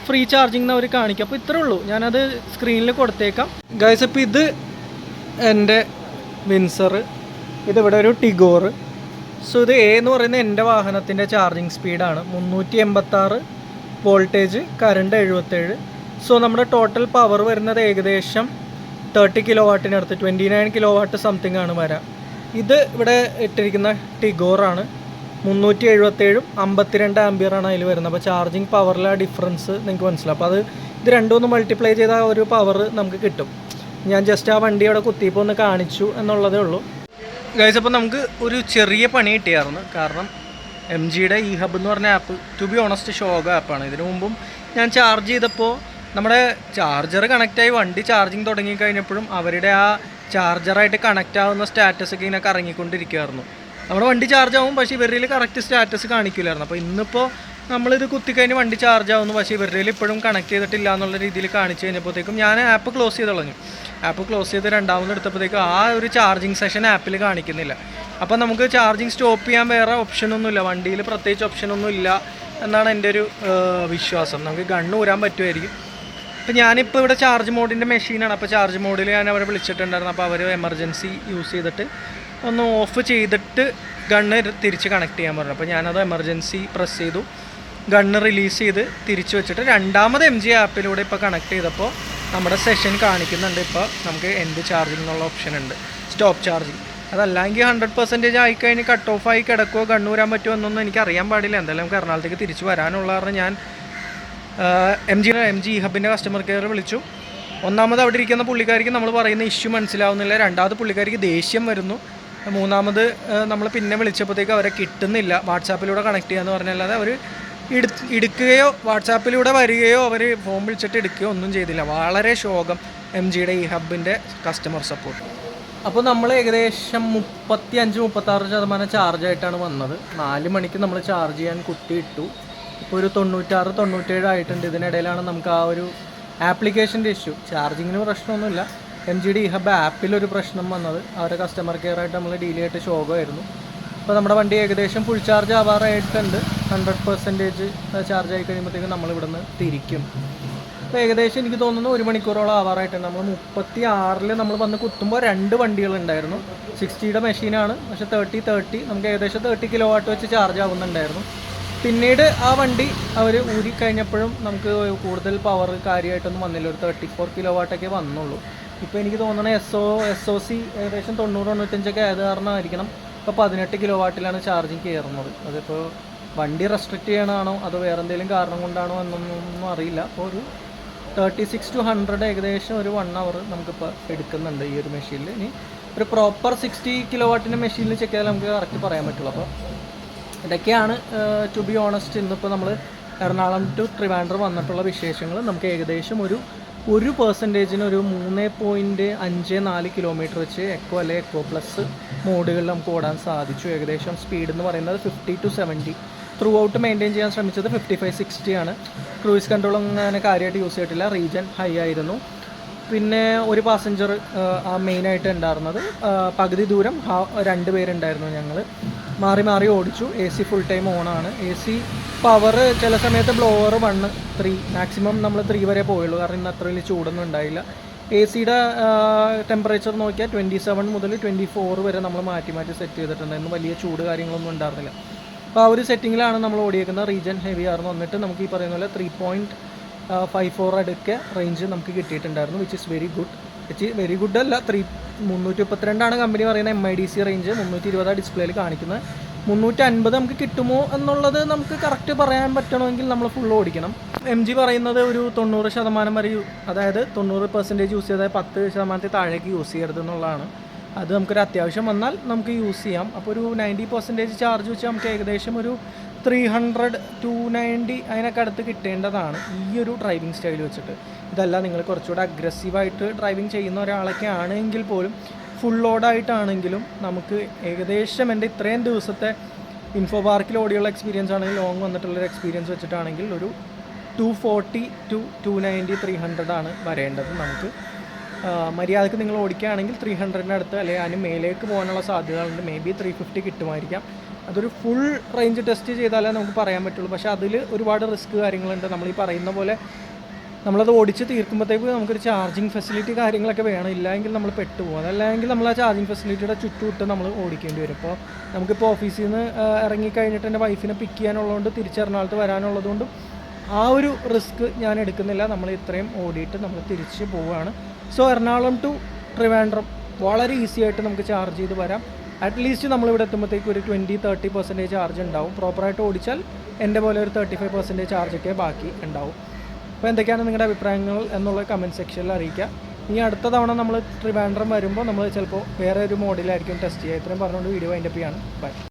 S1: ഫ്രീ ചാർജിങ് അവർ കാണിക്കും. അപ്പോൾ ഇത്രേ ഉള്ളൂ, ഞാനത് സ്ക്രീനിൽ കൊടുത്തേക്കാം ഗൈസ്. അപ്പോൾ ഇത് എൻ്റെ വിൻസർ, ഇതിവിടെ ഒരു ടിഗോർ. സോ ഇത് എന്ന് പറയുന്നത് എൻ്റെ വാഹനത്തിൻ്റെ ചാർജിങ് സ്പീഡാണ്. 386 voltage, current 77. സോ നമ്മുടെ ടോട്ടൽ പവർ വരുന്നത് ഏകദേശം 30 കിലോവാട്ടിനടുത്ത്, 29 കിലോവാട്ട് സംതിങ് ആണ് വരാം. ഇത് ഇവിടെ ഇട്ടിരിക്കുന്ന ടിഗോറാണ്. 377 52 ആംബിയറാണ് അതിൽ വരുന്നത്. അപ്പോൾ ചാർജിങ് പവറിലെ ഡിഫറൻസ് നിങ്ങൾക്ക് മനസ്സിലാവും. അപ്പോൾ ഇത് രണ്ടും മൾട്ടിപ്ലൈ ചെയ്താൽ ഒരു പവർ നമുക്ക് കിട്ടും. ഞാൻ ജസ്റ്റ് ആ വണ്ടി അവിടെ കുത്തിയപ്പോൾ ഒന്ന് കാണിച്ചു എന്നുള്ളതേ ഉള്ളൂ ഗൈസ്. അപ്പോൾ നമുക്ക് ഒരു ചെറിയ പണി കിട്ടിയായിരുന്നു. കാരണം MGയുടെ eHub എന്ന് പറഞ്ഞ ആപ്പ് ടു ബി ഓണസ്റ്റ് ഷോക ആപ്പാണ്. ഇതിനു മുമ്പും ഞാൻ ചാർജ് ചെയ്തപ്പോൾ നമ്മുടെ ചാർജർ കണക്റ്റായി വണ്ടി ചാർജിങ് തുടങ്ങി കഴിഞ്ഞപ്പോഴും അവരുടെ ആ ചാർജറായിട്ട് കണക്റ്റ് ആവുന്ന സ്റ്റാറ്റസ് ഒക്കെ ഇങ്ങനെ കറങ്ങിക്കൊണ്ടിരിക്കുമായിരുന്നു. നമ്മുടെ വണ്ടി ചാർജ് ആവും, പക്ഷേ ഇവരുടെ കറക്റ്റ് സ്റ്റാറ്റസ് കാണിക്കില്ലായിരുന്നു. അപ്പോൾ ഇന്നിപ്പോൾ നമ്മളിത് കുത്തിക്കഴിഞ്ഞ് വണ്ടി ചാർജ് ആവുന്നു, പക്ഷേ ഇവരുടെ ഇപ്പോഴും കണക്ട് ചെയ്തിട്ടില്ല എന്നുള്ള രീതിയിൽ കാണിച്ച് കഴിഞ്ഞപ്പോഴത്തേക്കും ഞാൻ ആപ്പ് ക്ലോസ് ചെയ്ത് കളഞ്ഞു. ആപ്പ് ക്ലോസ് ചെയ്ത് രണ്ടാമത് എടുത്തപ്പോഴത്തേക്കും ആ ഒരു ചാർജിങ് സെഷൻ ആപ്പിൽ കാണിക്കുന്നില്ല. അപ്പോൾ നമുക്ക് ചാർജിങ് സ്റ്റോപ്പ് ചെയ്യാൻ വേറെ ഓപ്ഷനൊന്നുമില്ല, വണ്ടിയിൽ പ്രത്യേകിച്ച് ഓപ്ഷനൊന്നും ഇല്ല എന്നാണ് എൻ്റെ ഒരു വിശ്വാസം. നമുക്ക് ഗണ്ണ് ഊരാൻ പറ്റുമായിരിക്കും. അപ്പോൾ ഞാനിപ്പോൾ ഇവിടെ ചാർജ് മോഡിൻ്റെ മെഷീനാണ്. അപ്പോൾ ചാർജ് മോഡിൽ ഞാൻ അവരെ വിളിച്ചിട്ടുണ്ടായിരുന്നു. അപ്പോൾ അവർ എമർജൻസി യൂസ് ചെയ്തിട്ട് ഒന്ന് ഓഫ് ചെയ്തിട്ട് ഗണ്ണ് തിരിച്ച് കണക്ട് ചെയ്യാൻ പറഞ്ഞു. അപ്പോൾ ഞാനത് എമർജൻസി പ്രസ് ചെയ്തു, ഗണ്ണ് റിലീസ് ചെയ്ത് തിരിച്ച് വെച്ചിട്ട് രണ്ടാമത് MG ആപ്പിലൂടെ ഇപ്പോൾ കണക്ട് ചെയ്തപ്പോൾ നമ്മുടെ സെഷൻ കാണിക്കുന്നുണ്ട്. ഇപ്പോൾ നമുക്ക് എൻഡ് ചാർജിങ് എന്നുള്ള ഓപ്ഷൻ ഉണ്ട്, സ്റ്റോപ്പ് ചാർജിങ്. അതല്ലെങ്കിൽ 100% ആയിക്കഴിഞ്ഞ് കട്ട് ഓഫ് ആയി കിടക്കുമോ ഗണ്ണൂരാൻ പറ്റുമോ എന്നൊന്നും എനിക്ക് അറിയാൻ പാടില്ല. എന്തായാലും നമുക്ക് എറണാകുളത്തേക്ക് തിരിച്ച് വരാനുള്ള കാരണം ഞാൻ MG eHubൻ്റെ കസ്റ്റമർ കെയർ വിളിച്ചു. ഒന്നാമത് അവിടെ ഇരിക്കുന്ന പുള്ളിക്കാരിക്ക് നമ്മൾ പറയുന്ന ഇഷ്യൂ മനസ്സിലാവുന്നില്ല, രണ്ടാമത് പുള്ളിക്കാരിക്ക് ദേഷ്യം വരുന്നു, മൂന്നാമത് നമ്മൾ പിന്നെ വിളിച്ചപ്പോഴത്തേക്ക് അവരെ കിട്ടുന്നില്ല. വാട്സാപ്പിലൂടെ കണക്ട് ചെയ്യാന്ന് പറഞ്ഞല്ലാതെ അവർ എടുക്കുകയോ വാട്സാപ്പിലൂടെ വരികയോ അവർ ഫോൺ വിളിച്ചിട്ട് എടുക്കുകയോ ഒന്നും ചെയ്തില്ല. വളരെ ശോകം MGയുടെ eHubൻ്റെ കസ്റ്റമർ സപ്പോർട്ട്. അപ്പോൾ നമ്മൾ ഏകദേശം 35-36% ചാർജായിട്ടാണ് വന്നത്. 4 മണിക്ക് നമ്മൾ ചാർജ് ചെയ്യാൻ കുത്തിയിട്ടു. ഇപ്പോൾ ഒരു 96-97 ആയിട്ടുണ്ട്. ഇതിനിടയിലാണ് നമുക്ക് ആ ഒരു ആപ്ലിക്കേഷൻ്റെ ഇഷ്യൂ. ചാർജിങ്ങിന് പ്രശ്നമൊന്നുമില്ല, MGയുടെ eHub ആപ്പിലൊരു പ്രശ്നം വന്നത്. അവരുടെ കസ്റ്റമർ കെയർ ആയിട്ട് നമ്മൾ ഡീൽ ചെയ്തിട്ട് ശോകമായിരുന്നു. അപ്പോൾ നമ്മുടെ വണ്ടി ഏകദേശം ഫുൾ ചാർജ് ആവാറായിട്ടുണ്ട്. 100% ചാർജ് ആയി കഴിയുമ്പോഴത്തേക്കും നമ്മളിവിടുന്ന് തിരിക്കും. അപ്പോൾ ഏകദേശം എനിക്ക് തോന്നുന്നു 1 മണിക്കൂറോളം ആവാറായിട്ടുണ്ട്. നമ്മൾ 36 നമ്മൾ വന്ന് കുത്തുമ്പോൾ 2 വണ്ടികളുണ്ടായിരുന്നു. 60യുടെ മെഷീനാണ്, പക്ഷേ 30 നമുക്ക് ഏകദേശം 30 കിലോ വാട്ട് വെച്ച് ചാർജ് ആവുന്നുണ്ടായിരുന്നു. പിന്നീട് ആ വണ്ടി അവർ ഊരി കഴിഞ്ഞപ്പോഴും നമുക്ക് കൂടുതൽ പവർ കാര്യമായിട്ടൊന്നും വന്നില്ല. ഒരു 34 കിലോവാട്ടൊക്കെ വന്നുള്ളൂ. ഇപ്പോൾ എനിക്ക് തോന്നുന്നത് SOC ഏകദേശം 90-95 ആയത് കാരണമായിരിക്കണം ഇപ്പോൾ 18 കിലോവാട്ടിലാണ് ചാർജിങ് കയറുന്നത്. അതിപ്പോൾ വണ്ടി റെസ്ട്രിക്റ്റ് ചെയ്യണമാണോ അതോ വേറെ എന്തെങ്കിലും കാരണം കൊണ്ടാണോ എന്നൊന്നും അറിയില്ല. അപ്പോൾ ഒരു 36 to 100 ഏകദേശം ഒരു 1 hour നമുക്കിപ്പോൾ എടുക്കുന്നുണ്ട് ഈ ഒരു മെഷീനിൽ. ഇനി ഒരു പ്രോപ്പർ 60 കിലോവാട്ടിൻ്റെ മെഷീനിൽ ചെക്ക് ചെയ്താൽ നമുക്ക് കറക്റ്റ് പറയാൻ പറ്റുള്ളൂ. അപ്പോൾ ഇതൊക്കെയാണ് ടു ബി ഓണസ്റ്റ് ഇന്നിപ്പോൾ നമ്മൾ എറണാകുളം ടു ട്രിവാൻഡ്രം വന്നിട്ടുള്ള വിശേഷങ്ങൾ. നമുക്ക് ഏകദേശം ഒരു 1% ഒരു 3.54 കിലോമീറ്റർ വെച്ച് എക്കോ അല്ലെങ്കിൽ എക്കോ പ്ലസ് മോഡുകളിൽ നമുക്ക് ഓടാൻ സാധിച്ചു. ഏകദേശം സ്പീഡ് എന്ന് പറയുന്നത് 50 to 70. ത്രൂ ഔട്ട് മെയിൻറ്റെയിൻ ചെയ്യാൻ ശ്രമിച്ചത് 55-60 ആണ്. ക്രൂയിസ് കൺട്രോൾ അങ്ങനെ കാര്യമായിട്ട് യൂസ് ചെയ്തിട്ടില്ല. റീജൻ ഹൈ ആയിരുന്നു. പിന്നെ ഒരു പാസഞ്ചർ മെയിനായിട്ട് ഉണ്ടായിരുന്നത്. പകുതി ദൂരം 2 പേരുണ്ടായിരുന്നു. ഞങ്ങൾ മാറി മാറി ഓടിച്ചു. AC ഫുൾ ടൈം ഓണാണ്. AC പവർ ചില സമയത്ത് ബ്ലോവർ 1, 3 മാക്സിമം നമ്മൾ 3 വരെ പോയുള്ളൂ. കാരണം ഇന്ന് അത്ര വലിയ ചൂടൊന്നും ഉണ്ടായില്ല. AC-യുടെ ടെമ്പറേച്ചർ നോക്കിയാൽ 27 മുതൽ 24 വരെ നമ്മൾ മാറ്റി സെറ്റ് ചെയ്തിട്ടുണ്ടായിരുന്നു. വലിയ ചൂട് കാര്യങ്ങളൊന്നും ഉണ്ടായിരുന്നില്ല. അപ്പോൾ ആ ഒരു സെറ്റിങ്ങിലാണ് നമ്മൾ ഓടിയേക്കുന്നത്. റീജൻ ഹെവി ആയിരുന്നു. വന്നിട്ട് നമുക്ക് ഈ പറയുന്ന പോലെ 3.54 അടുക്കെ റേഞ്ച് നമുക്ക് കിട്ടിയിട്ടുണ്ടായിരുന്നു. വിച്ച് ഇസ് വെരി ഗുഡ് അല്ല, 332 കമ്പനി പറയുന്ന MIDC റേഞ്ച്. 320 ഡിസ്പ്ലേയിൽ കാണിക്കുന്നത്. 350 നമുക്ക് കിട്ടുമോ എന്നുള്ളത് നമുക്ക് കറക്റ്റ് പറയാൻ പറ്റണമെങ്കിൽ നമ്മൾ ഫുൾ ഓടിക്കണം. MG പറയുന്നത് ഒരു 90% വരെ, അതായത് 90% യൂസ് ചെയ്താൽ 10% താഴേക്ക് യൂസ് ചെയ്യരുത് എന്നുള്ളതാണ്. അത് നമുക്കൊരു അത്യാവശ്യം വന്നാൽ നമുക്ക് യൂസ് ചെയ്യാം. അപ്പോൾ ഒരു 90% ചാർജ് വെച്ച് നമുക്ക് ഏകദേശം ഒരു 300-290 അതിനൊക്കെ അടുത്ത് കിട്ടേണ്ടതാണ് ഈ ഒരു ഡ്രൈവിംഗ് സ്റ്റൈൽ വെച്ചിട്ട്. ഇതല്ല നിങ്ങൾ കുറച്ചുകൂടെ അഗ്രസീവായിട്ട് ഡ്രൈവിംഗ് ചെയ്യുന്ന ഒരാളൊക്കെ ആണെങ്കിൽ പോലും ഫുൾ ലോഡായിട്ടാണെങ്കിലും നമുക്ക് ഏകദേശം എൻ്റെ ഇത്രയും ദിവസത്തെ ഇൻഫോ പാർക്കിൽ ഓടിയുള്ള എക്സ്പീരിയൻസ് ആണെങ്കിൽ, ലോങ് വന്നിട്ടുള്ളൊരു എക്സ്പീരിയൻസ് വെച്ചിട്ടാണെങ്കിൽ ഒരു 240 to 290, 300 ആണ് വരേണ്ടത്. നമുക്ക് മര്യാദക്ക് നിങ്ങൾ ഓടിക്കുകയാണെങ്കിൽ 300-ന് അടുത്ത് അല്ലെങ്കിൽ അതിന് മേലേക്ക് പോകാനുള്ള സാധ്യതകളുണ്ട്. May be 350 കിട്ടുമായിരിക്കാം. അതൊരു ഫുൾ റേഞ്ച് ടെസ്റ്റ് ചെയ്താലേ നമുക്ക് പറയാൻ പറ്റുള്ളൂ. പക്ഷേ അതിൽ ഒരുപാട് റിസ്ക് കാര്യങ്ങളുണ്ട്. നമ്മൾ ഈ പറയുന്ന പോലെ നമ്മളത് ഓടിച്ച് തീർക്കുമ്പോഴത്തേക്ക് നമുക്കൊരു ചാർജിങ് ഫെസിലിറ്റി കാര്യങ്ങളൊക്കെ വേണം. ഇല്ലെങ്കിൽ നമ്മൾ പെട്ടുപോകും. അതല്ലെങ്കിൽ നമ്മൾ ആ ചാർജിങ് ഫെസിലിറ്റിയുടെ ചുറ്റുവിട്ട് നമ്മൾ ഓടിക്കേണ്ടി വരും. അപ്പോൾ നമുക്കിപ്പോൾ ഓഫീസിൽ നിന്ന് ഇറങ്ങിക്കഴിഞ്ഞിട്ട് എൻ്റെ വൈഫിനെ പിക്ക് ചെയ്യാനുള്ളതുകൊണ്ട് തിരിച്ചെറണാകുളത്ത് വരാനുള്ളതുകൊണ്ടും ആ ഒരു റിസ്ക് ഞാൻ എടുക്കുന്നില്ല. നമ്മൾ ഇത്രയും ഓടിയിട്ട് നമ്മൾ തിരിച്ച് പോവുകയാണ്. സോ എറണാകുളം ടു ട്രിവാൻഡ്രം വളരെ ഈസി ആയിട്ട് നമുക്ക് ചാർജ് ചെയ്ത് വരാം. അറ്റ്ലീസ്റ്റ് നമ്മളിവിടെ എത്തുമ്പോഴത്തേക്ക് ഒരു 20-30% ചാർജ് ഉണ്ടാവും. പ്രോപ്പറായിട്ട് ഓടിച്ചാൽ എൻ്റെ പോലെ ഒരു 35% ചാർജൊക്കെ ബാക്കി ഉണ്ടാവും. അപ്പോൾ എന്തൊക്കെയാണ് നിങ്ങളുടെ അഭിപ്രായങ്ങൾ എന്നുള്ള കമൻറ്റ് സെക്ഷനിൽ അറിയിക്കുക. ഇനി അടുത്ത തവണ നമ്മൾ ട്രിവാൻഡ്രം വരുമ്പോൾ നമ്മൾ ചിലപ്പോൾ വേറെ ഒരു മോഡലായിരിക്കും ടെസ്റ്റ് ചെയ്യുക. ഇത്രയും പറഞ്ഞുകൊണ്ട് വീഡിയോ വൈൻഡപ്പ് ചെയ്യാണ്. ബൈ.